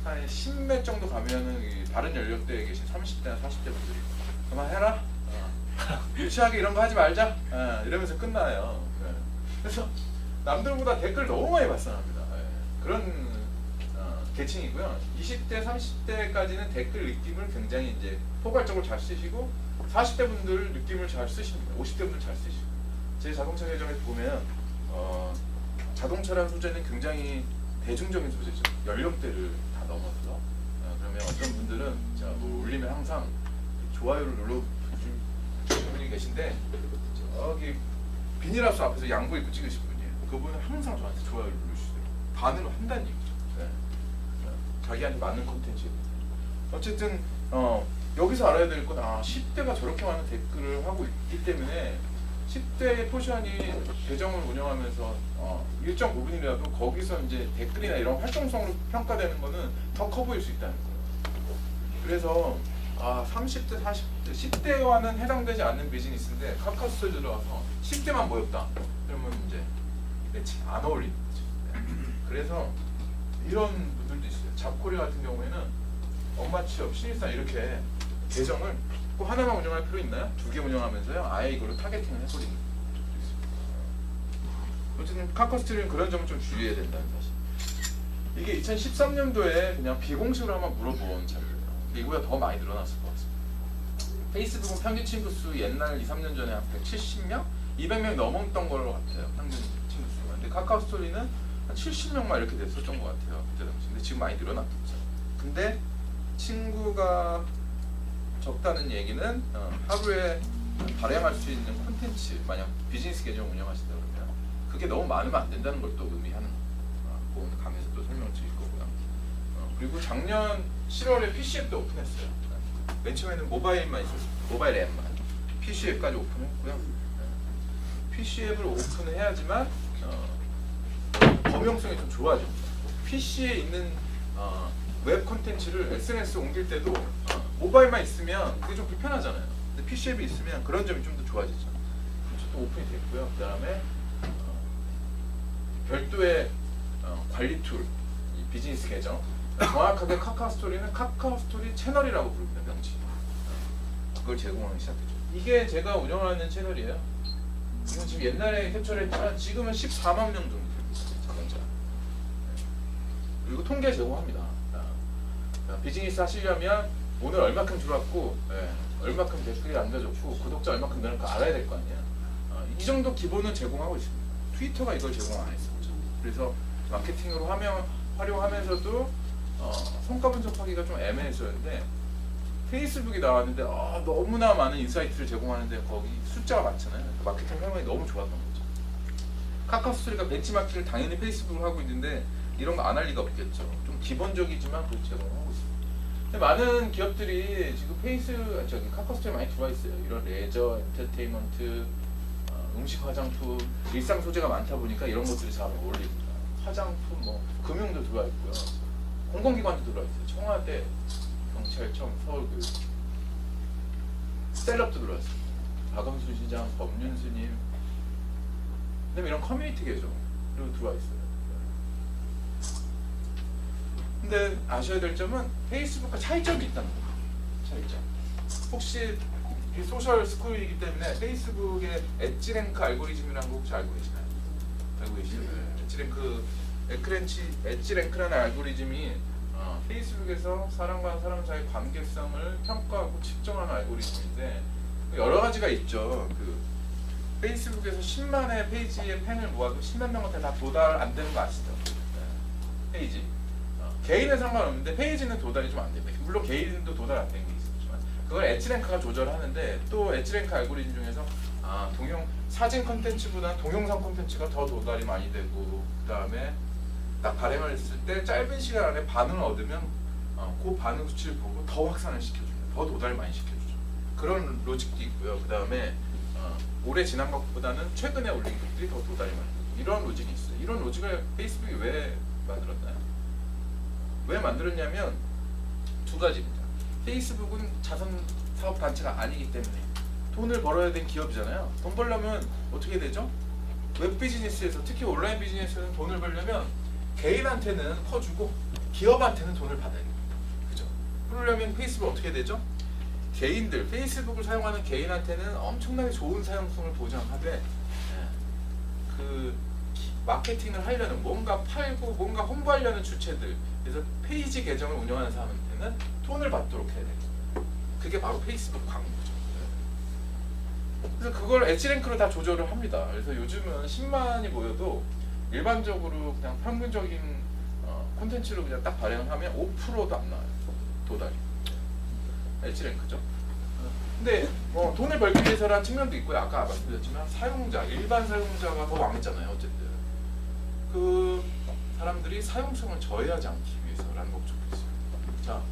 한 10몇 정도 가면은 다른 연령대에 계신 30대나 40대 분들이 그만해라. 유치하게 이런 거 하지 말자. 이러면서 끝나요. 그래서 남들보다 댓글 너무 많이 발산합니다. 그런 계층이고요. 20대, 30대까지는 댓글 느낌을 굉장히 이제 포괄적으로 잘 쓰시고 40대 분들 느낌을 잘 쓰십니다. 50대 분들 잘 쓰시고 제 자동차 계정에서 보면 자동차라는 소재는 굉장히 대중적인 소재죠. 연령대를 다 넘어서 그러면 어떤 분들은 제가 뭐 올리면 항상 좋아요를 눌러주신 분이 계신데 저기 비닐하우스 앞에서 양복 입고 찍으신 분이에요. 그분은 항상 저한테 좋아요를 눌러주시더라고요. 반응을 한다는 얘기죠. 자기한테 맞는 콘텐츠. 어쨌든 여기서 알아야 될 건 10대가 저렇게 많은 댓글을 하고 있기 때문에 10대의 포션이 계정을 운영하면서 일정 부분이라도 거기서 이제 댓글이나 이런 활동성으로 평가되는 거는 더 커 보일 수 있다는 거예요. 그래서 30대, 40대, 10대와는 해당되지 않는 비즈니스인데 카카오 스토리 들어가서 10대만 모였다. 그러면 이제 매칭 안 어울리는 거죠. 그래서 이런 분들도 있어요. 잡코리 같은 경우에는 엄마 취업, 신입사원 이렇게 계정을 꼭 하나만 운영할 필요 있나요? 2개 운영하면서요. 아예 이거를 타겟팅을 해버리는 거죠. 어쨌든 카카오 스토리는 그런 점을 좀 주의해야 된다는 사실. 이게 2013년도에 그냥 비공식으로 한번 물어본 자료예요. 이거보다 더 많이 늘어났을 것 같습니다. 페이스북은 평균 친구 수 옛날 2~3년 전에 한 170명? 200명이 넘었던 걸로 같아요. 평균 친구 근데 카카오 스토리는 한 70명만 이렇게 됐었던 것 같아요. 그때 당시. 근데 지금 많이 늘어났겠죠. 근데 친구가 적다는 얘기는 하루에 발행할 수 있는 콘텐츠, 만약 비즈니스 계정 운영하시다 그러면 그게 너무 많으면 안 된다는 걸 또 의미하는 오늘 강의에서 또 설명을 드릴 거고요. 그리고 작년 7월에 PC 앱도 오픈했어요. 맨 처음에는 모바일만 있었어요. 모바일 앱만. PC 앱까지 오픈했고요. PC 앱을 오픈해야지만 범용성이 좀 좋아집니다. PC에 있는 웹 콘텐츠를 SNS에 옮길 때도 모바일만 있으면 그게 좀 불편하잖아요. 근데 PC 앱이 있으면 그런 점이 좀 더 좋아지죠. 또 오픈이 됐고요. 그 다음에 별도의 관리 툴, 이 비즈니스 계정. 정확하게 카카오 스토리는 카카오 스토리 채널이라고 부릅니다. 명칭. 그걸 제공하기 시작했죠. 이게 제가 운영하는 채널이에요. 이건 지금 옛날에 캡처를 했지만 지금은 14만 명 정도 됩니다. 자본자. 그리고 통계 제공합니다. 비즈니스 하시려면 오늘 얼마큼 들어왔고 얼마큼 댓글이 남겨졌고 구독자 얼마큼 늘었는가 알아야 될 거 아니에요. 이 정도 기본은 제공하고 있습니다. 트위터가 이걸 제공 안 했었죠. 그래서 마케팅으로 활용하면서도 성과 분석하기가 좀 애매했었는데 페이스북이 나왔는데 너무나 많은 인사이트를 제공하는데 거기 숫자가 많잖아요. 그러니까 마케팅 활용이 너무 좋았던 거죠. 카카오 스토리가 벤치마킹을 당연히 페이스북으로 하고 있는데 이런 거 안 할 리가 없겠죠. 좀 기본적이지만 그걸 제공하고 있습니다. 근데 많은 기업들이 지금 카카오 스토리에 많이 들어와 있어요. 이런 레저, 엔터테인먼트, 음식, 화장품, 일상 소재가 많다 보니까 이런 것들이 잘 어울립니다. 화장품, 금융도 들어와 있고요. 공공기관도 들어와 있어요. 청와대, 경찰청, 서울교육, 셀럽도 들어와 있습니다. 박원순 시장, 법륜 스님, 그다음에 이런 커뮤니티 계정도 들어와 있어요. 근데 아셔야 될 점은 페이스북과 차이점이 있다는 거예요. 차이점. 혹시 소셜 스쿨이기 때문에 페이스북의 엣지랭크 알고리즘이라는 거 혹시 알고 계시나요? 알고 계시죠? 엣지랭크라는 알고리즘이 페이스북에서 사람과 사람 사이 관계성을 평가하고 측정하는 알고리즘인데 여러 가지가 있죠. 페이스북에서 10만의 페이지의 팬을 모아도 10만 명한테 다 도달 안 되는 거 아시죠? 페이지. 개인은 상관없는데 페이지는 도달이 좀 안 됩니다. 물론 개인도 도달 안 되는 게 있지만 그걸 엣지랭크가 조절하는데 또 엣지랭크 알고리즘 중에서 사진 컨텐츠보다 동영상 컨텐츠가 더 도달이 많이 되고 그 다음에 딱 발행을 했을 때 짧은 시간 안에 반응을 얻으면 그 반응 수치를 보고 더 확산을 시켜줍니다. 더 도달을 많이 시켜주죠. 그런 로직도 있고요. 그 다음에 오래 지난 것보다는 최근에 올린 것들이 더 도달이 많이 되고 이런 로직이 있어요. 이런 로직을 페이스북이 왜 만들었나요? 왜 만들었냐면 두 가지입니다. 페이스북은 자선사업단체가 아니기 때문에 돈을 벌어야 되는 기업이잖아요. 돈 벌려면 어떻게 되죠? 웹 비즈니스에서 특히 온라인 비즈니스에서는 돈을 벌려면 개인한테는 퍼주고 기업한테는 돈을 받아야 됩니다. 그죠? 그러려면 페이스북 어떻게 되죠? 페이스북을 사용하는 개인한테는 엄청나게 좋은 사용성을 보장하되 마케팅을 하려는 뭔가 팔고 뭔가 홍보하려는 주체들 그래서 페이지 계정을 운영하는 사람한테는 돈을 받도록 해야 돼요. 그게 바로 페이스북 광고죠. 그래서 그걸 엣지랭크로 다 조절을 합니다. 그래서 요즘은 10만이 모여도 일반적으로 그냥 평균적인 콘텐츠로 그냥 딱 발행을 하면 5%도 안 나와요. 도달이. 엣지랭크죠. 근데 돈을 벌기 위해서라는 측면도 있고요. 아까 말씀드렸지만 일반 사용자가 더 왕이잖아요. 어쨌든 그 사람들이 사용성을 저해하지 않기 위해서라는 목적도 있어요. 자,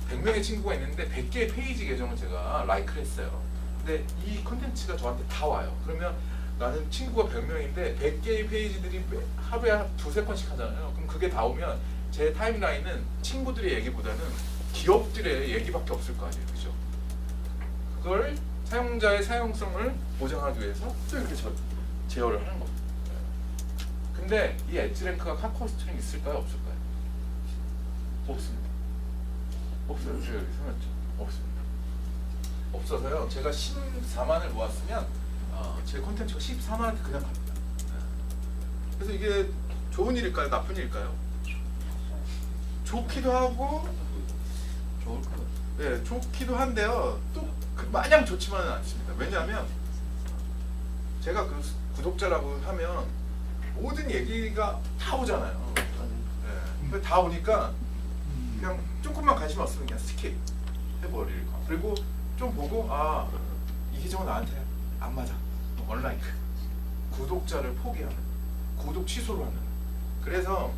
100명의 친구가 있는데 100개의 페이지 계정을 제가 라이크를 했어요. 근데 이 콘텐츠가 저한테 다 와요. 그러면 나는 친구가 100명인데 100개의 페이지들이 하루에 두세 건씩 하잖아요. 그럼 그게 다 오면 제 타임라인은 친구들의 얘기보다는 기업들의 얘기밖에 없을 거 아니에요. 그죠? 그걸 사용자의 사용성을 보장하기 위해서 또 이렇게 제어를 하는 겁니다. 근데 이 엣지랭크가 카카오 스토리에 있을까요? 없을까요? 없습니다. 없어요. 제가 여기 써놨죠. 없습니다. 없어서요. 제가 14만을 모았으면 제 콘텐츠가 14만한테 그냥 갑니다. 그래서 이게 좋은 일일까요? 나쁜 일일까요? 좋기도 하고 좋을 것 같아요. 네, 좋기도 한데요. 또 마냥 좋지만은 않습니다. 왜냐하면 제가 구독자라고 하면 모든 얘기가 다 오잖아요. 네. 다 오니까 그냥 조금만 관심 없으면 그냥 스킵 해버릴 거. 그리고 좀 보고 아 이 계정은 나한테 안 맞아. 언라이크. 구독자를 포기하는. 구독 취소를 하는. 그래서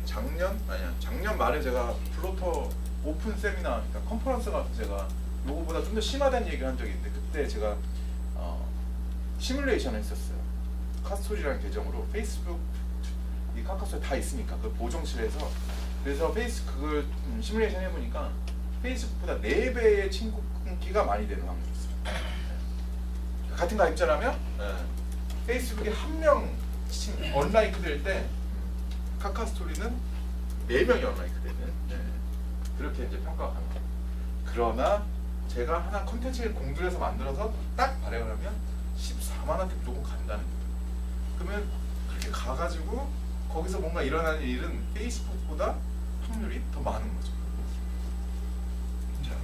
작년 말에 제가 플로터 오픈 세미나, 그러니까 컨퍼런스 가서 제가 요거보다 좀 더 심하다는 얘기를 한 적이 있는데 그때 제가 시뮬레이션을 했었어요. 카스토리라는 계정으로 페이스북, 이 카카오에 다 있으니까 그 보정실에서 그래서 그걸 시뮬레이션 해보니까 페이스북보다 4배의 친구 끊기가 많이 되는 확률이었어요. 같은 가입자라면 페이스북에 한 명 언라이크 될 때 카카오스토리는 4명이 언라이크 되는 그렇게 이제 평가가 가능합니다. 그러나 제가 하나 콘텐츠를 공들여서 만들어서 딱 발행을 하면 14만원대 무조건 간다는 거예요. 그러면 그렇게 가가지고 거기서 뭔가 일어나는 일은 페이스북보다 확률이 더 많은 거죠. 자,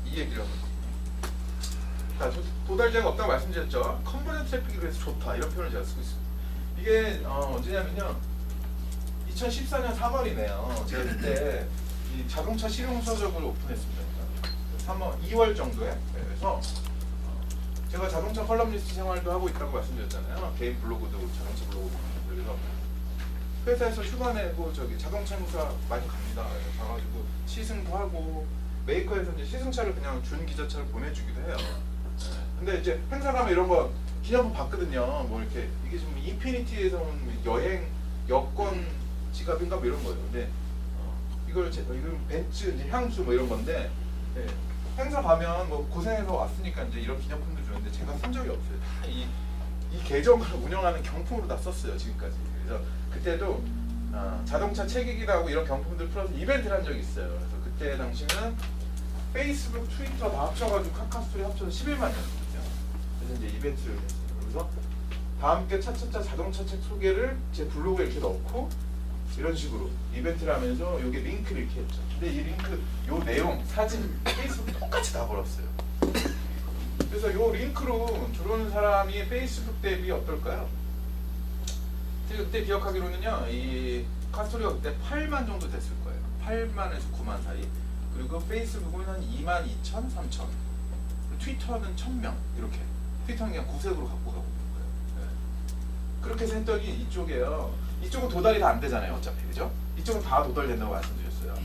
이 얘기를 한번. 자, 도달제가 없다고 말씀드렸죠. 컨버전 트래픽이 그래서 좋다 이런 표현을 제가 쓰고 있습니다. 이게 언제냐면요, 2014년 3월이네요. 제가 그때 이 자동차 실용 서적을 오픈했습니다. 2월 정도에. 그래서 제가 자동차 컬럼리스트 생활도 하고 있다고 말씀드렸잖아요. 개인 블로그도 자동차 블로그 보는데, 그래서 회사에서 휴가 내고 저기 자동차 행사 많이 갑니다. 가가지고 시승도 하고 메이커에서 이제 시승차를 그냥 준 기자차를 보내주기도 해요. 근데 이제 행사 가면 이런 거 기념품 받거든요. 뭐 이렇게 이게 지금 인피니티에서 온 여행 여권 지갑인가 뭐 이런 거예요. 근데 이건 벤츠 이제 향수 뭐 이런 건데 행사 가면 뭐 고생해서 왔으니까 이제 이런 기념품도 주는데 제가 쓴 적이 없어요. 다 이 계정을 운영하는 경품으로 다 썼어요 지금까지. 그래서 그때도 자동차 책이기라고 이런 경품들 풀어서 이벤트를 한 적이 있어요. 그래서 그때 당시는 페이스북, 트위터 다 합쳐가지고 카카오스토리 합쳐서 11만이었거든요. 그래서 이제 이벤트를 했어요. 그래서 다 함께 차차차 자동차 책 소개를 제 블로그에 이렇게 넣고 이런 식으로 이벤트를 하면서 여기 링크를 이렇게 했죠. 근데 이 링크, 요 내용, 사진, 페이스북 똑같이 다 걸었어요. 그래서 요 링크로 들어오는 사람이 페이스북 대비 어떨까요? 제가 그때 기억하기로는요, 이 카스토리가 그때 8만 정도 됐을 거예요. 8만에서 9만 사이. 그리고 페이스북은 한 2만 2천, 3천. 트위터는 1000명 이렇게. 트위터는 그냥 구색으로 갖고 가고 있는 거예요. 네. 그렇게 해서 했더니 이쪽에요. 이쪽은 도달이 다 안 되잖아요, 어차피, 그죠? 이쪽은 다 도달된다고 말씀드렸어요.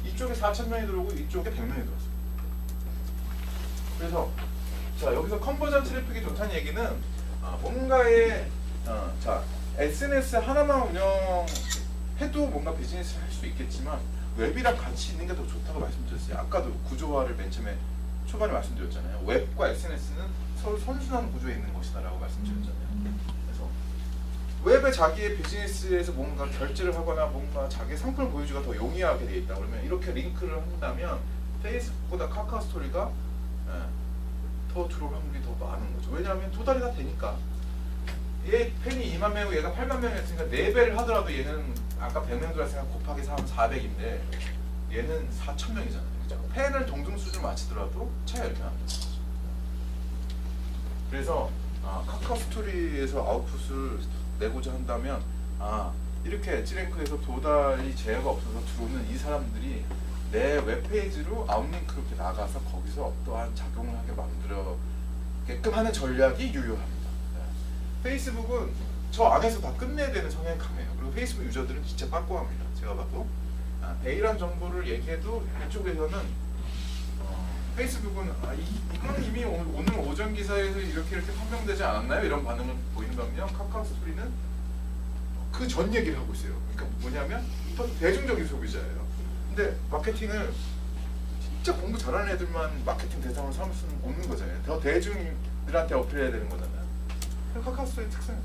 이쪽에 4,000명이 들어오고 이쪽에 100명이 들어왔어요. 그래서 자, 여기서 컨버전 트래픽이 좋다는 얘기는 뭔가의 자, SNS 하나만 운영해도 뭔가 비즈니스를 할 수 있겠지만 웹이랑 같이 있는 게 더 좋다고 말씀드렸어요. 아까도 구조화를 맨 처음에 초반에 말씀드렸잖아요. 웹과 SNS는 서로 선순환 구조에 있는 것이다라고 말씀드렸잖아요. 그래서 웹에 자기의 비즈니스에서 뭔가 결제를 하거나 뭔가 자기의 상품을 보여주기가 더 용이하게 되어 있다 그러면 이렇게 링크를 한다면 페이스북보다 카카오스토리가 더 들어올 확률이 더 많은 거죠. 왜냐하면 도달이 다 되니까. 얘 팬이 2만 명이고 얘가 8만 명이었으니까 4배를 하더라도 얘는 아까 100명 들어왔으니까 곱하기 3 400인데 얘는 4,000명이잖아요. 그죠? 팬을 동등 수준으로 맞추더라도 차이가 이렇게 납니다. 그래서 카카오스토리에서 아웃풋을 내고자 한다면 이렇게 엣지랭크에서 도달이 제어가 없어서 들어오는 이 사람들이 내 웹페이지로 아웃링크로 이렇게 나가서 거기서 어떠한 작용을 하게 만들어게끔 하는 전략이 유효합니다. 페이스북은 저 안에서 다 끝내야 되는 성향이 강해요. 그리고 페이스북 유저들은 진짜 빠꾸합니다. 제가 봐도 베일한 정보를 얘기해도 이쪽에서는 페이스북은 이건 이미 오늘 오전 기사에서 이렇게 판명되지 않았나요? 이런 반응을 보이는 거면 카카오스토리는 그 전 얘기를 하고 있어요. 그러니까 뭐냐면 더 대중적인 소비자예요. 근데 마케팅을 진짜 공부 잘하는 애들만 마케팅 대상으로 삼을 수는 없는 거잖아요. 더 대중들한테 어필해야 되는 거잖아요. 카카오스토리 특성이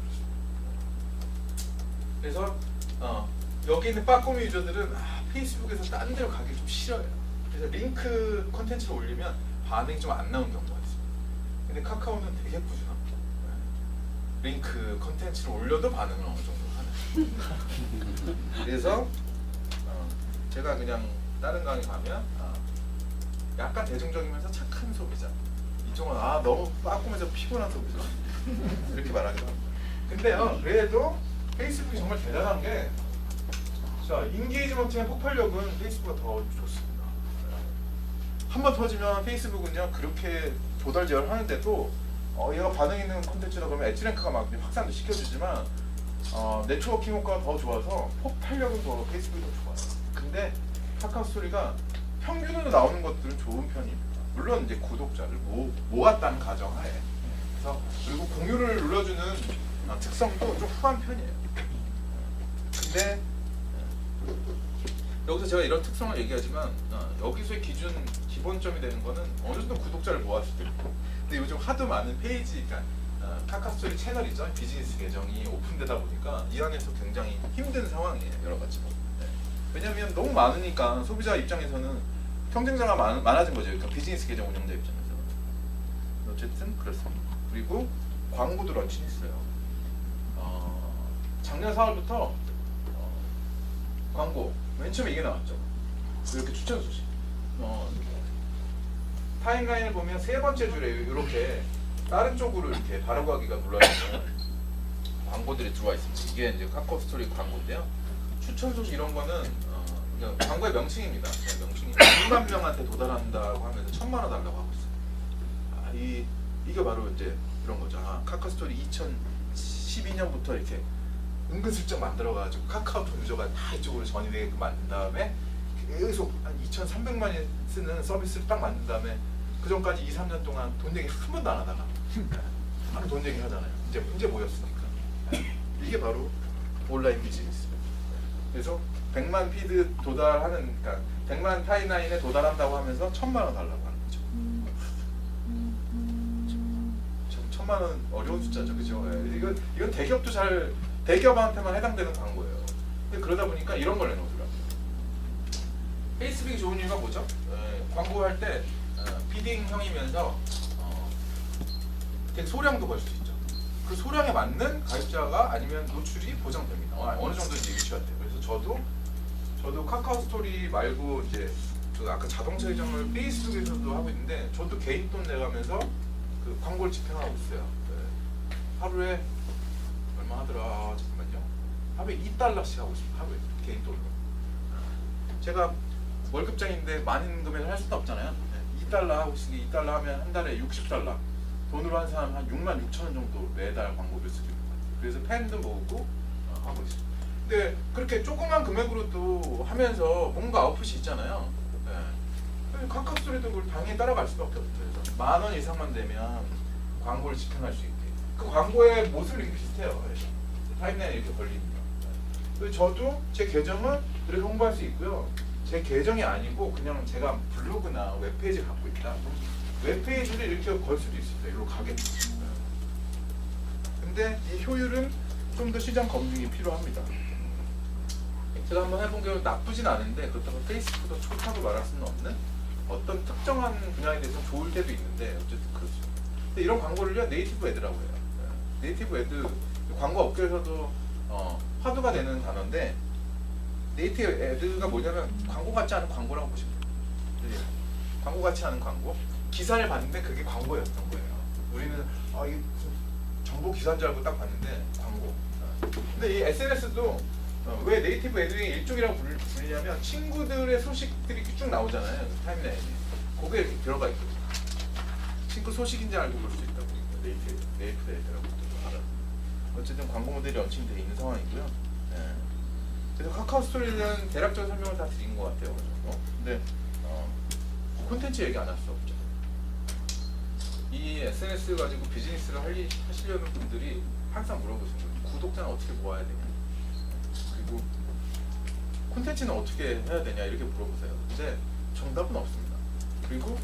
그렇죠. 그래서 여기 있는 빠꾸미 유저들은 페이스북에서 딴 데로 가기 좀 싫어요. 그래서 링크 콘텐츠를 올리면 반응이 좀 안 나오는 경우가 있습니다. 근데 카카오는 되게 꾸준합니다. 링크 콘텐츠를 올려도 반응을 어느 정도 하는. 그래서 제가 그냥 다른 강의 가면 약간 대중적이면서 착한 소비자, 이쪽은 너무 빠꾸면서 피곤한 소비자 이렇게 말하기도 합니다. 근데요, 그래도 페이스북이 정말 대단한 게, 자, 인게이지먼트의 폭발력은 페이스북가 더 좋습니다. 한 번 터지면 페이스북은요, 그렇게 도달제어를 하는데도 얘가 반응 있는 콘텐츠라 그러면 엣지랭크가 막 확산도 시켜주지만 네트워킹 효과가 더 좋아서 폭발력은 더 페이스북이 더 좋아요. 근데 카카오스토리가 평균으로 나오는 것들은 좋은 편입니다. 물론 이제 구독자를 모았다는 가정하에. 그래서 그리고 공유를 눌러주는 특성도 좀 후한 편이에요. 근데 여기서 제가 이런 특성을 얘기하지만 여기서의 기본점이 되는 거는 어느 정도 구독자를 모았을 때. 근데 요즘 하도 많은 페이지, 그러니까 카카오스토리 채널이죠. 비즈니스 계정이 오픈되다 보니까 이 안에서 굉장히 힘든 상황이에요. 여러 가지로. 네. 왜냐하면 너무 많으니까 소비자 입장에서는 경쟁자가 많아진 거죠. 그러니까 비즈니스 계정 운영자 입장에서. 어쨌든 그렇습니다. 그리고 광고도 런칭했어요. 작년 4월부터 광고 맨 처음에 이게 나왔죠. 이렇게 추천 소식. 타임라인을 보면 세 번째 줄에 이렇게 다른 쪽으로 이렇게 바로가기가 눌러있는 광고들이 들어와 있습니다. 이게 이제 카카오스토리 광고인데요. 추천 소식 이런 거는 그러니까 광고의 명칭입니다. 명칭이 2만 명한테 도달한다고 하면서 1,000만 원 달라고 하고 있어요. 이게 바로 이제 이런 거죠. 카카오스토리 2012년부터 이렇게 은근슬쩍 만들어가지고 카카오톡 유저가 다 이쪽으로 전이되게끔 만든 다음에 계속 한 2,300만이 쓰는 서비스를 딱 만든 다음에 그 전까지 2, 3년 동안 돈 얘기 한 번도 안 하다가 바로 돈 얘기 하잖아요. 이제 모였으니까. 이게 바로 온라인 비즈니스. 그래서 100만 피드 도달하는, 그러니까 100만 타임라인에 도달한다고 하면서 1,000만 원 달라고 하는 거죠. 1,000만 원 어려운 숫자죠, 그죠? 이건 대기업한테만 해당되는 광고예요. 근데 그러다 보니까 이런 걸 내놓더라고요. 페이스북이 좋은 이유가 뭐죠? 광고할 때 비딩형이면서 되게 소량도 걸 수 있죠. 그 소량에 맞는 가입자가 아니면 노출이 보장됩니다. 어느 정도 이제 유치가 돼요. 그래서 저도 카카오스토리 말고 이제 그 아까 자동차 계정을 페이스북에서도 하고 있는데 저도 개인 돈 내가면서 그 광고를 집행하고 있어요. 하루에 얼마 하더라? 잠깐만요. 하루에 2달러씩 하고 있습니다. 하루에 개인 돈으로. 제가 월급쟁인데 많은 금액을 할 수는 없잖아요. 2달러 하고 있으니 2달러 하면 한 달에 60달러. 돈으로 한 사람 한 66,000원 정도 매달 광고를 쓰게 됩니다. 그래서 팬도 모으고 하고 있습니다. 근데 그렇게 조그만 금액으로도 하면서 뭔가 아웃풋이 있잖아요. 네. 카카오스토리도 그걸 당연히 따라갈 수밖에 없어요. 그래서 10,000원 이상만 되면 광고를 집행할 수 있게. 그 광고의 모습이 이렇게 비슷해요. 그래서 타임라인에 이렇게 걸립니다. 그래서 저도 제 계정은 이렇게 홍보할 수 있고요. 제 계정이 아니고 그냥 제가 블로그나 웹페이지를 갖고 있다. 웹페이지를 이렇게 걸 수도 있습니다. 이리로 가게. 근데 이 효율은 좀 더 시장 검증이 필요합니다. 제가 한번 해본 게 나쁘진 않은데 그렇다고 페이스북도 좋다고 말할 수는 없는 어떤 특정한 분야에 대해서 좋을 때도 있는데 어쨌든 그렇죠. 근데 이런 광고를요 네이티브 애드라고 해요. 네이티브 애드 광고 업계에서도 화두가 되는 단어인데 네이티브 애드가 뭐냐면 광고 같지 않은 광고라고 보시면 돼요. 광고 같지 않은 광고. 기사를 봤는데 그게 광고였던 거예요. 우리는 이게 무슨 정보 기사인 줄 알고 딱 봤는데 광고. 근데 이 SNS도 왜 네이티브 애드의 일종이라고 부르냐면 친구들의 소식들이 쭉 나오잖아요. 타임라인에. 거기에 이렇게 들어가 있거든요. 친구 소식인지 알고 볼 수 있다고. 네이티브 애드라고 알아요. 어쨌든 광고 모델이 런칭되어 있는 상황이고요. 네. 그래서 카카오스토리는 대략적인 설명을 다 드린 것 같아요. 근데 콘텐츠 얘기 안 할 수 없죠. 이 SNS 가지고 비즈니스를 하시려는 분들이 항상 물어보시는 거예요. 구독자는 어떻게 모아야 되냐, 그리고 콘텐츠는 어떻게 해야 되냐 이렇게 물어보세요. 근데 정답은 없습니다. 그리고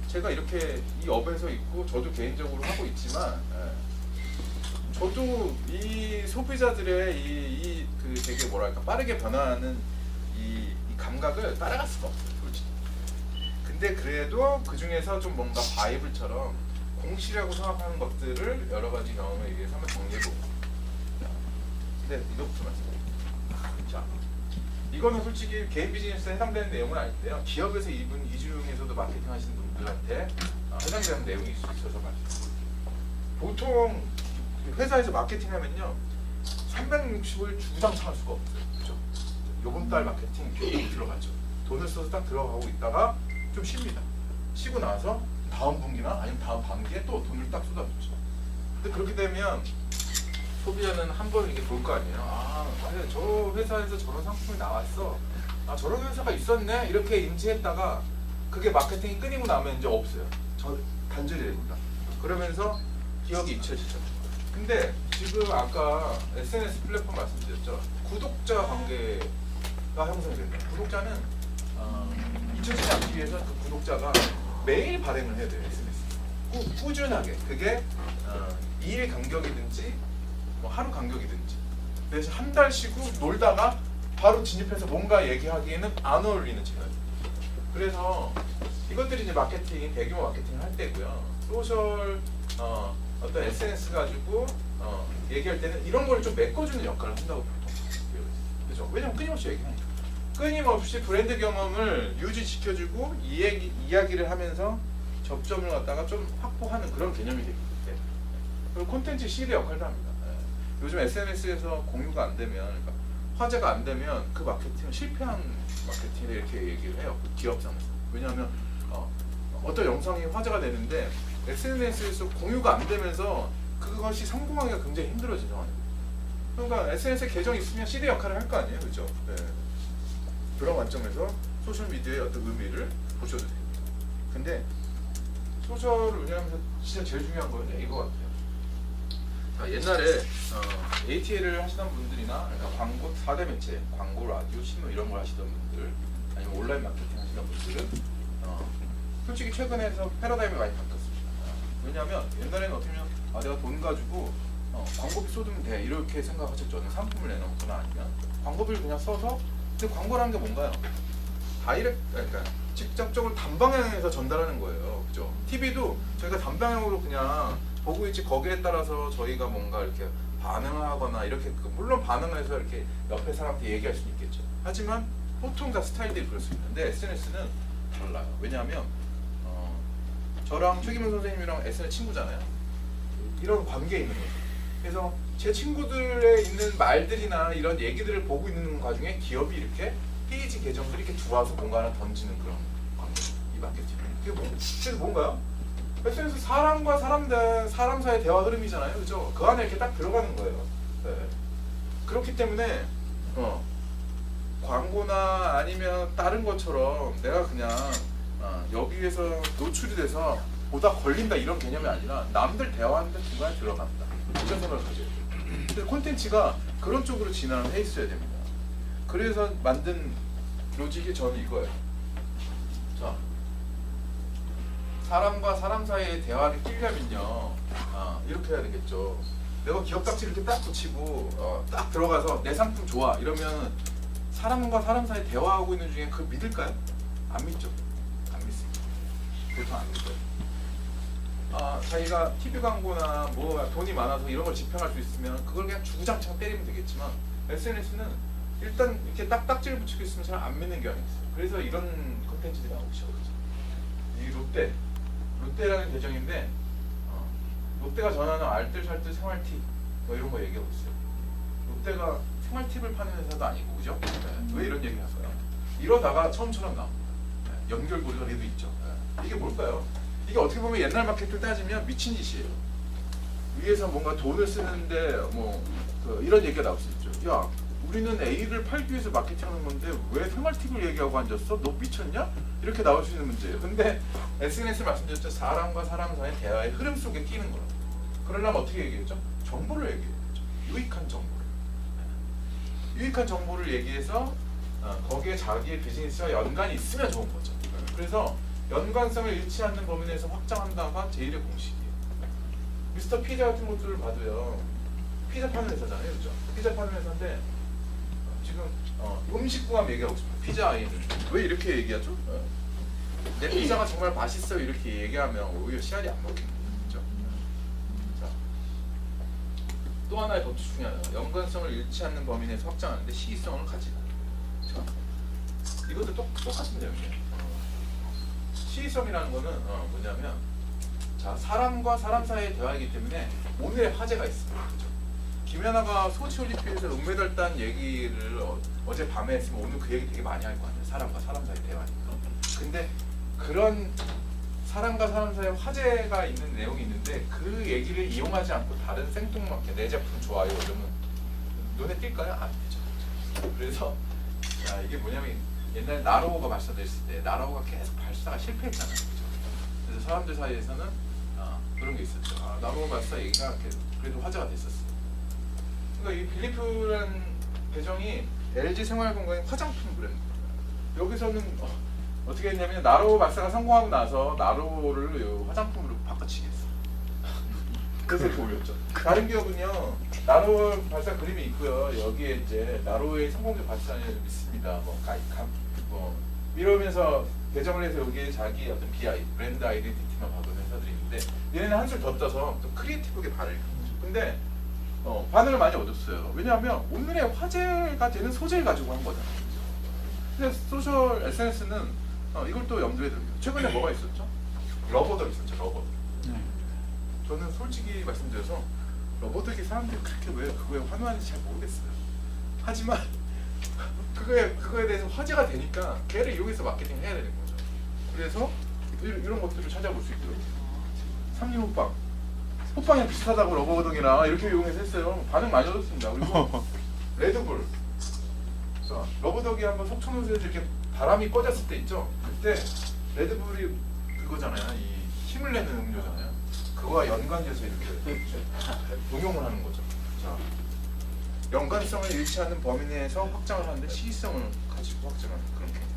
제가 이렇게 이 업에서 있고 저도 개인적으로 하고 있지만 저도 이 소비자들의 그 되게 뭐랄까 빠르게 변화하는 이 감각을 따라갈 수가 없어요, 솔직히. 근데 그래도 그 중에서 좀 뭔가 바이블처럼 공식이라고 생각하는 것들을 여러 가지 경험에 의해서 한번 정리해보고. 근데 이것부터 말씀드릴게요. 자, 이거는 솔직히 개인 비즈니스에 해당되는 내용은 아닌데요. 기업에서 이 중에서도 마케팅 하시는 분들한테 해당되는 내용이 있어서 말씀드릴게요. 보통 회사에서 마케팅 하면요 360을 주구장창 할 수가 없어요. 그죠? 요번 달 마케팅 이렇게 들어가죠. 돈을 써서 딱 들어가고 있다가 좀 쉽니다. 쉬고 나서 다음 분기나 아니면 다음 반기에 또 돈을 딱 쏟아붓죠. 근데 그렇게 되면 소비자는 한 번 이게 볼 거 아니에요. 아, 그래, 저 회사에서 저런 상품이 나왔어. 아, 저런 회사가 있었네. 이렇게 인지했다가 그게 마케팅이 끊이고 나면 이제 없어요. 저 단절이 됩니다. 그러면서 기억이 잊혀지죠. 근데 지금 아까 SNS 플랫폼 말씀드렸죠. 구독자 관계가 형성이 됩니다. 구독자는 잊혀지지 않기 위해서 그 구독자가 매일 발행을 해야 돼요. SNS 꾸준하게. 그게 2일 간격이든지 뭐 하루 간격이든지. 그래서 한 달 쉬고 놀다가 바로 진입해서 뭔가 얘기하기에는 안 어울리는 시간이에요. 그래서 이것들이 이제 마케팅, 대규모 마케팅을 할 때고요. 소셜 어떤 SNS 가지고 얘기할 때는 이런 걸 좀 메꿔주는 역할을 한다고 보통 되어 있어요. 그죠? 왜냐면 끊임없이 얘기하니까. 끊임없이 브랜드 경험을 유지시켜주고 이야기를 하면서 접점을 갖다가 좀 확보하는 그런 개념이 되기 때문에 그리고 콘텐츠 시리의 역할도 합니다. 예. 요즘 SNS에서 공유가 안 되면, 그러니까 화제가 안 되면 그 마케팅은 실패한 마케팅을 이렇게 얘기를 해요. 그 기업상에서. 왜냐하면 어떤 영상이 화제가 되는데 SNS에서 공유가 안 되면서 그것이 성공하기가 굉장히 힘들어진 상황입니다. 그러니까 SNS 계정이 있으면 CD 역할을 할 거 아니에요, 그렇죠? 네. 그런 관점에서 소셜 미디어의 어떤 의미를 보셔도 됩니다. 근데 소셜을 운영하면서 진짜 제일 중요한 거는 이거 같아요. 자, 옛날에 ATL을 하시던 분들이나 그러니까 광고 4대 매체, 광고, 라디오, 신문 이런 걸 하시던 분들, 아니면 온라인 마케팅 하시던 분들은 솔직히 최근에서 패러다임이 많이 바뀌었습니다. 왜냐하면 옛날에는 어떻게 보면 내가 돈 가지고 광고비 쏟으면 돼 이렇게 생각하셨죠. 저는 상품을 내놓거나 아니면 광고비를 그냥 써서. 근데 광고라는 게 뭔가요? 그러니까 직접적으로 단방향에서 전달하는 거예요. 그죠? TV도 저희가 단방향으로 그냥 보고 있지 거기에 따라서 저희가 뭔가 이렇게 반응을 하거나 이렇게 물론 반응을 해서 이렇게 옆에 사람한테 얘기할 수는 있겠죠. 하지만 보통 다 스타일들이 그럴 수 있는데 SNS는 달라요. 왜냐하면 저랑 최기문 선생님이랑 SNS 친구잖아요. 이런 관계에 있는 거죠. 그래서 제 친구들의 있는 말들이나 이런 얘기들을 보고 있는 과정에 기업이 이렇게 페이지 계정들이 이렇게 들어와서 뭔가 하나 던지는 그런 관계. 이 마케팅. 그게 뭔가요? SNS 사람과 사람 사이의 대화 흐름이잖아요. 그죠? 그 안에 이렇게 딱 들어가는 거예요. 네. 그렇기 때문에 광고나 아니면 다른 것처럼 내가 그냥 여기에서 노출이 돼서 보다 걸린다 이런 개념이 아니라 남들 대화하는데 중간에 들어간다 이런 생각을 가져야 돼요. 근데 콘텐츠가 그런 쪽으로 진화를 해 있어야 됩니다. 그래서 만든 로직이 저는 이거예요. 자, 사람과 사람 사이의 대화를 끼려면요 이렇게 해야 되겠죠. 내가 기업 딱지 이렇게 딱 붙이고 딱 들어가서 내 상품 좋아 이러면 사람과 사람 사이 대화하고 있는 중에 그걸 믿을까요? 안 믿죠. 안 믿습니다. 보통 안 믿어요. 자기가 TV 광고나 뭐 돈이 많아서 이런 걸 집행할 수 있으면 그걸 그냥 주구장창 때리면 되겠지만 SNS는 일단 이렇게 딱 딱지를 붙이고 있으면 잘 안 믿는 경향이 있어요. 그래서 이런 콘텐츠들이 나오기 시작하죠. 이 롯데라는 계정인데 롯데가 전하는 알뜰살뜰 생활팁 뭐 이런 거 얘기하고 있어요. 롯데가 생활팁을 파는 회사도 아니고 그죠? 네. 왜 이런 얘기 할까요? 이러다가 처음처럼 나옵니다. 네. 연결고리도 있죠. 네. 이게 뭘까요? 이게 어떻게 보면 옛날 마케팅을 따지면 미친 짓이에요. 위에서 뭔가 돈을 쓰는데 뭐 이런 얘기가 나올 수 있죠. 야, 우리는 A를 팔기 위해서 마케팅하는 건데 왜 생활팁을 얘기하고 앉았어? 너 미쳤냐? 이렇게 나올 수 있는 문제예요. 근데 SNS 말씀드렸죠. 사람과 사람 사이의 대화의 흐름 속에 끼는 거라고. 그러려면 어떻게 얘기했죠? 정보를 얘기했죠. 유익한 정보를. 유익한 정보를 얘기해서 거기에 자기의 비즈니스와 연관이 있으면 좋은 거죠. 그래서 연관성을 잃지 않는 범위 내에서 확장한다가 제일의 공식이에요. 미스터 피자 같은 것들을 봐도요. 피자 파는 회사잖아요. 그죠? 피자 파는 회사인데 지금 음식구함 얘기하고 싶어요. 피자 아이는 왜 이렇게 얘기하죠? 내 피자가 정말 맛있어요 이렇게 얘기하면 오히려 씨알이 안 먹히는 거죠. 자, 또 하나의 법칙 중에 하나가 연관성을 잃지 않는 범위 내에서 확장하는데 시의성을 가지고. 자, 이것도 똑같은 내용이에요. 시의성이라는 거는 뭐냐면 자, 사람과 사람 사이의 대화이기 때문에 오늘의 화제가 있습니다. 그죠? 김연아가 소치올림픽에서 은메달 딴 얘기를 어제 밤에 했으면 오늘 그 얘기 되게 많이 할 거 아니에요. 사람과 사람 사이의 대화니까. 근데 그런 사람과 사람 사이에 화제가 있는 내용이 있는데 그 얘기를 이용하지 않고 다른 생뚱맞게 내 제품 좋아요 이러면 눈에 띌까요? 안 띄죠. 그래서 이게 뭐냐면 옛날에 나로우가 발사됐을 때 나로우가 계속 발사가 실패했잖아요. 그죠? 그래서 사람들 사이에서는 그런 게 있었죠. 나로우 발사 얘기가 그래도 화제가 됐었어요. 그러니까 이 빌리프라는 계정이 LG 생활건강의 화장품 브랜드. 여기서는 어떻게 했냐면 나로우 발사가 성공하고 나서 나로우를 화장품으로 바꿔치겠어. 그래서 이렇게 올렸죠. 다른 기업은요 나로우 발사 그림이 있고요. 여기에 이제 나로우의 성공적 발사를 있습니다. 이러면서 개정을 해서 여기에 자기 어떤 BI 브랜드 아이덴티티만 받은 회사들이 있는데 얘네는 한술 더 떠서 좀 크리에이티브하게 발을 거죠. 근데 반응을 많이 얻었어요. 왜냐하면 오늘의 화제가 되는 소재를 가지고 한 거잖아요. 근데 소셜 SNS는 이걸 또 염두에 두고 최근에 뭐가 있었죠? 러버덕 있었죠. 러버덕. 저는 솔직히 말씀드려서 러버덕이 사람들이 그렇게 왜 그거에 환호하는지 잘 모르겠어요. 하지만 그거에 대해서 화제가 되니까 걔를 이용해서 마케팅 해야 되는 거죠. 그래서 이런 것들을 찾아볼 수 있더라고요. 삼립호빵. 호빵이랑 비슷하다고 러버덕이랑 이렇게 이용해서 했어요. 반응 많이 얻었습니다. 그리고 레드불. 자, 러버덕이 한번 석촌호수에서 이렇게 바람이 꺼졌을 때 있죠. 그때 레드불이 그거잖아요. 이 힘을 내는 음료잖아요. 그거와 연관돼서 이렇게 응용을 하는 거죠. 자, 연관성을 일치하는 범위 내에서 확장을 하는데 시의성을 가지고 확장하는 그런 개념.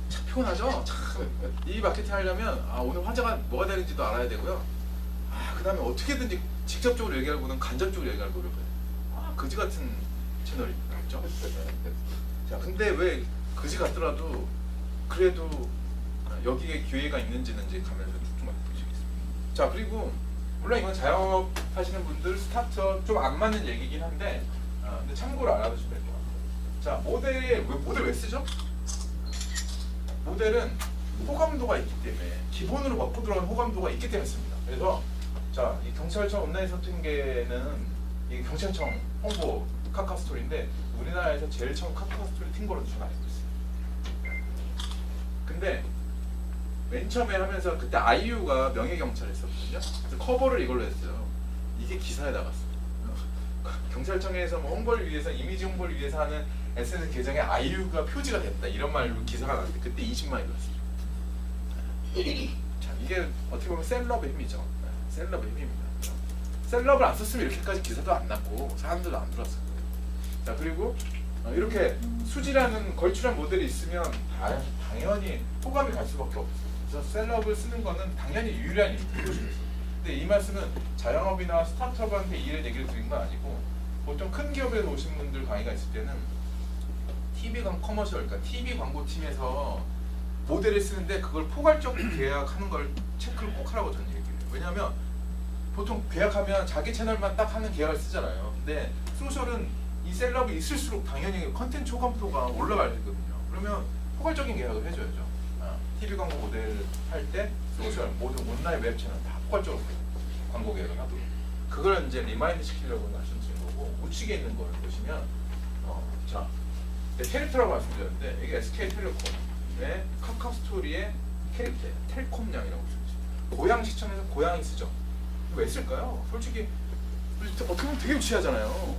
참 피곤하죠? 참. 이 마케팅 하려면 오늘 화제가 뭐가 되는지도 알아야 되고요. 그 다음에 어떻게든지 직접적으로 얘기하고는 간접적으로 얘기할 노력을 해요. 그지 같은 채널입니다. 그렇죠? 자, 근데 왜 그지 같더라도 그래도 여기에 기회가 있는지는 이제 가면서 좀 보시겠습니다. 자, 그리고 물론 이건 자영업 하시는 분들 스타트업 좀 안 맞는 얘기긴 한데 근데 참고로 알아두시면 될 것 같아요. 자, 모델 왜 쓰죠? 모델은 호감도가 있기 때문에 기본으로 먹고 들어가는 호감도가 있기 때문에 씁니다. 그래서 자, 이 경찰청 온라인 소통계는 이 경찰청 홍보 카카오스토리인데 우리나라에서 제일 처음 카카오스토리 튄 거로 저는 알고 있어요. 근데 맨 처음에 하면서 그때 아이유가 명예경찰 했었거든요. 그래서 커버를 이걸로 했어요. 이게 기사에 나갔어요. 경찰청에서 뭐 홍보를 위해서 이미지 홍보를 위해서 하는 SNS 계정에 아이유가 표지가 됐다 이런 말로 기사가 나왔는데 그때 20만이 들었어요. 자, 이게 어떻게 보면 셀럽의 힘이죠. 셀럽의 힘입니다. 셀럽을 안 썼으면 이렇게까지 기사도 안 났고 사람들도 안 들었을 거예요. 자, 그리고 이렇게 수지라는 걸출한 모델이 있으면 당연히 호감이 갈 수밖에 없어요. 그래서 셀럽을 쓰는 거는 당연히 유리한 일이죠. 근데 이 말씀은 자영업이나 스타트업한테 이런 얘기를 드린 건 아니고 보통 큰 기업에서 오신 분들 강의가 있을 때는 TV 커머셜, 그러니까 TV 광고팀에서 모델을 쓰는데 그걸 포괄적으로 계약하는 걸 체크를 꼭 하라고 저는 얘기해요. 왜냐하면 보통 계약하면 자기 채널만 딱 하는 계약을 쓰잖아요. 근데 소셜은 이 셀럽이 있을수록 당연히 컨텐츠 호감도가 올라가야 되거든요. 그러면 포괄적인 계약을 해줘야죠. TV 광고 모델 할 때 소셜 모든 온라인 웹 채널 다 포괄적으로 광고 계약을 하도록. 그걸 이제 리마인드 시키려고 말씀드린 거고 우측에 있는 걸 보시면 자, 캐릭터라고 말씀드렸는데 이게 SK텔레콤의 카카오스토리의 캐릭터 텔콤량이라고 쓰죠. 고양시청에서 고양이 쓰죠. 왜 쓸까요? 솔직히 어떻게 보면 되게 유치하잖아요.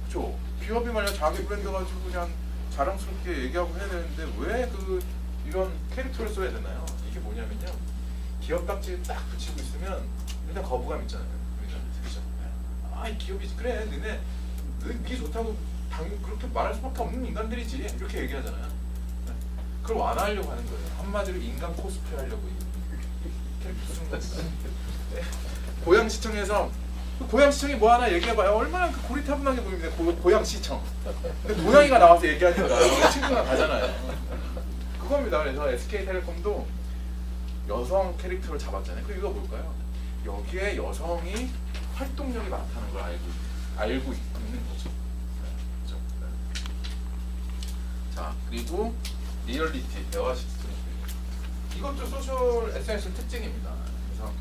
그렇죠? 기업이 만약 자기 브랜드 가지고 그냥 자랑스럽게 얘기하고 해야 되는데 왜 이런 캐릭터를 써야 되나요? 이게 뭐냐면요. 기업 딱지 딱 붙이고 있으면 일단 거부감 있잖아요. 그렇죠? 이 기업이 그래 너네 이게 좋다고 당연히 그렇게 말할 수밖에 없는 인간들이지 이렇게 얘기하잖아요. 그걸 완화하려고 하는 거예요. 한마디로 인간 코스프레 하려고 캐릭터 쓴 거예요. 고양시청이 뭐 하나 얘기해봐요. 얼마나 고리타분하게 보입니다. 고양시청. 근데 고양이가 나와서 얘기하니까 친구가 가잖아요. 그겁니다. 그래서 SK텔레콤도 여성 캐릭터를 잡았잖아요. 그 이유가 뭘까요? 여기에 여성이 활동력이 많다는 걸 알고 있는 거죠. 그렇죠? 자, 그리고 리얼리티 대화 시스템. 이것도 소셜 SNS 특징입니다. 그래서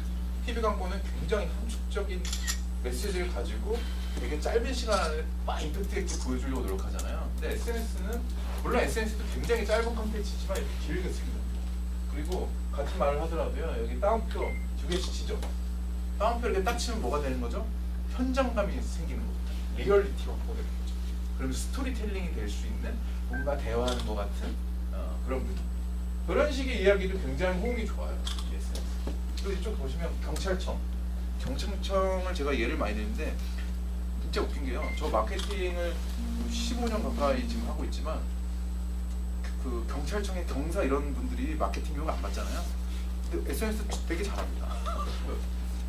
TV 광고는 굉장히 함축적인 메시지를 가지고 되게 짧은 시간 안에 막 임팩트 있게 보여주려고 노력하잖아요. 근데 SNS는 물론 SNS도 굉장히 짧은 컨텐츠지만 이렇게 길게 씁니다. 그리고 같은 말을 하더라도요. 여기 따옴표 2개씩 치죠. 따옴표 이렇게 딱 치면 뭐가 되는 거죠? 현장감이 생기는 겁니다. 리얼리티가 되는 거죠. 그럼 스토리텔링이 될 수 있는 뭔가 대화하는 것 같은 그런 분위기. 그런 식의 이야기도 굉장히 호응이 좋아요. SNS. 또 이쪽 보시면 경찰청을 제가 예를 많이 드는데 진짜 웃긴 게요. 저 마케팅을 15년 가까이 지금 하고 있지만 그 경찰청의 경사 이런 분들이 마케팅 교육을 안 받잖아요. 근데 SNS 되게 잘합니다.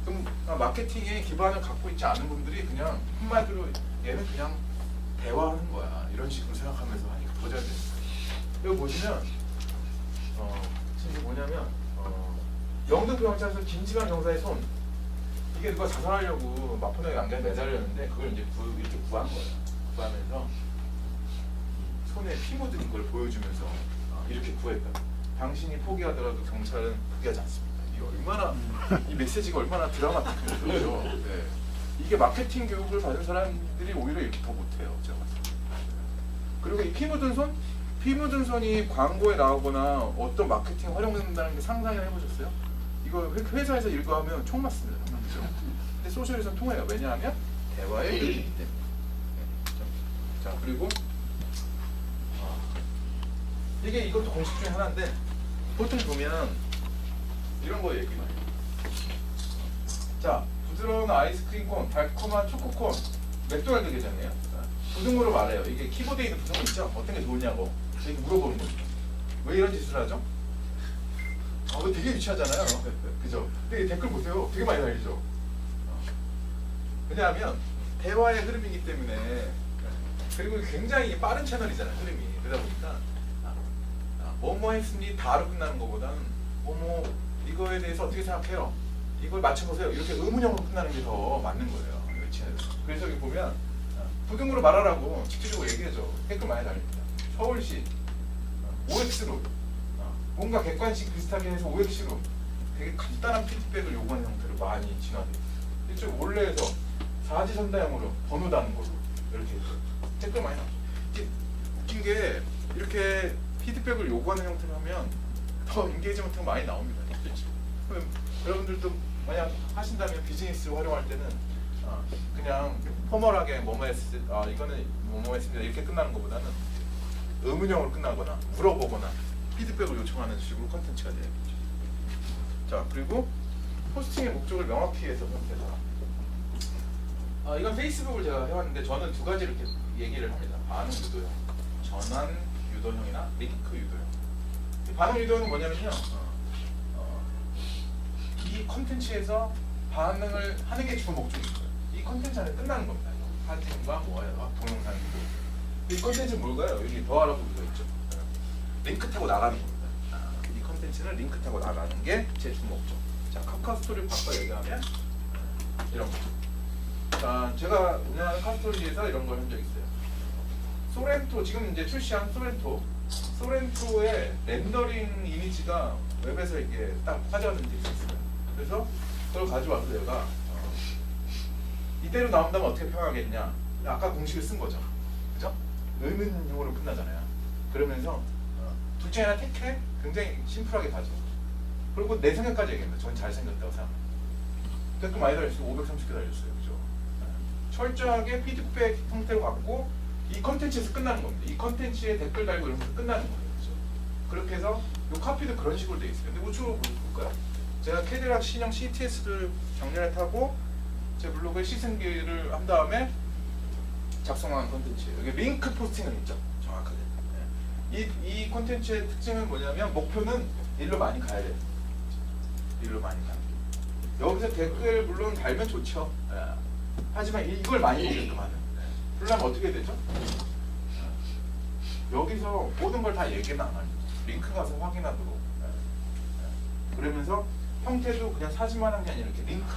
그럼 마케팅의 기반을 갖고 있지 않은 분들이 그냥 한마디로 얘는 그냥 대화하는 거야 이런 식으로 생각하면서 하니까 더 잘 되는 거예요. 여기 보시면 지금 이게 뭐냐면 영등포 경찰서 김지만 경사의 손 이게 누가 자살하려고 마포동에 안경에 매달렸는데 그걸 이제 이렇게 구한 거예요. 구하면서 손에 피 묻은 걸 보여주면서 이렇게 구했다. 당신이 포기하더라도 경찰은 포기하지 않습니다. 이게 얼마나 이 메시지가 얼마나 드라마틱한 거죠. 네. 이게 마케팅 교육을 받은 사람들이 오히려 이렇게 더 못해요. 제가 봤을 때. 그리고 이 피 묻은 손? 피 묻은 손이 광고에 나오거나 어떤 마케팅 활용된다는 게 상상을 해보셨어요? 이거 회사에서 이거 하면 총 맞습니다. 그렇죠? 근데 소셜에서는 통해요. 왜냐하면 대화의 일이기 때문에. 네. 자 그리고 이게 이것도 공식 중에 하나인데 보통 보면 이런 거 얘기 많이 해요. 자 부드러운 아이스크림 콘, 달콤한 초코콘, 맥도날드 계정이에요. 부등으로 말해요. 이게 키보드에 있는 부등은 있죠? 어떤 게 좋으냐고 이렇게 물어보는 거죠. 왜 이런 짓을 하죠? 이거 되게 유치하잖아요. 그죠? 근데 댓글 보세요. 되게 많이 달리죠. 왜냐하면 대화의 흐름이기 때문에 그리고 굉장히 빠른 채널이잖아요. 흐름이. 그러다 보니까 뭐뭐 했습니다로 끝나는 것보다는 뭐뭐 이거에 대해서 어떻게 생각해요? 이걸 맞춰보세요. 이렇게 의문형으로 끝나는 게 더 맞는 거예요. 그래서 여기 보면 부등으로 말하라고 직접적으로 얘기해줘. 댓글 많이 달립니다. 서울시 OX로 뭔가 객관식 비슷하게 해서 OX로 되게 간단한 피드백을 요구하는 형태로 많이 진화돼요. 이쪽 원래에서 사지선다형으로 번호 다는 걸로 이렇게 댓글 많이 나오죠. 이게 웃긴 게 이렇게 피드백을 요구하는 형태로 하면 더 인게이지먼트가 많이 나옵니다. 그럼 여러분들도 만약 하신다면 비즈니스를 활용할 때는 그냥 포멀하게 뭐뭐 했을 이거는 뭐뭐 했습니다 이렇게 끝나는 것보다는 의문형으로 끝나거나 물어보거나 피드백을 요청하는 식으로 컨텐츠가 돼요. 자 그리고 포스팅의 목적을 명확히 해서 형태다. 이건 페이스북을 제가 해왔는데 저는 두 가지를 이렇게 얘기를 합니다. 반응 유도형, 전환 유도형이나 링크 유도형. 반응 유도형은 뭐냐면요. 이 컨텐츠에서 반응을 하는 게 주 목적인 거예요. 이 컨텐츠 안에 끝나는 겁니다. 사진과 뭐예요? 동영상이고. 이 컨텐츠는 뭘까요? 여기 더하라고 되어 있죠. 링크 타고 나가는 겁니다. 이 컨텐츠는 링크 타고 나가는 게 제 주 목적. 자, 카카오 스토리를 바꿔 얘기하면 이런 거죠. 자, 제가 운영하는 카스토리에서 이런 걸 한 적 있어요. 소렌토, 지금 이제 출시한 소렌토의 렌더링 이미지가 웹에서 이렇게 딱 화제가 된 적이 있어요. 그래서 그걸 가져와서 내가 이대로 나온다면 어떻게 평하겠냐. 아까 공식을 쓴 거죠. 그죠? 의문용어로 끝나잖아요. 그러면서 둘 중에 하나 택해? 굉장히 심플하게 가죠. 그리고 내 생각까지 얘기합니다. 전 잘생겼다고 생각합니다. 댓글 많이 달렸어요. 530개 달렸어요. 그죠? 철저하게 피드백 형태로 갖고 이 컨텐츠에서 끝나는 겁니다. 이 컨텐츠에 댓글 달고 이러면서 끝나는 거예요. 그죠? 그렇게 해서 이 카피도 그런 식으로 돼 있어요. 근데 우측으로 볼까요? 제가 캐딜락 신형 CTS를 작년에 타고 제 블로그에 시승기를 한 다음에 작성한 컨텐츠예요. 여기 링크 포스팅은 있죠. 정확하게. 이 컨텐츠의 특징은 뭐냐면 목표는 일로 많이 가야 돼요. 일로 많이 가야 돼요. 여기서 댓글 물론 달면 좋죠. 하지만 이걸 많이 보게끔 하는. 그러려면 어떻게 되죠? 여기서 모든 걸 다 얘기는 안 하죠. 링크 가서 확인하도록. 그러면서 형태도 그냥 사진만 한 게 아니라 이렇게 링크.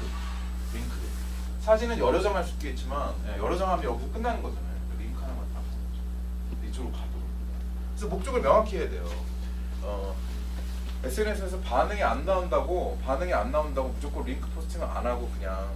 사진은 여러 장 할 수 있겠지만 여러 장 하면 여기서 끝나는 거잖아요. 링크 하나만 딱 이쪽으로 가도록. 그래서 목적을 명확히 해야 돼요. SNS에서 반응이 안 나온다고 무조건 링크 포스팅을 안 하고 그냥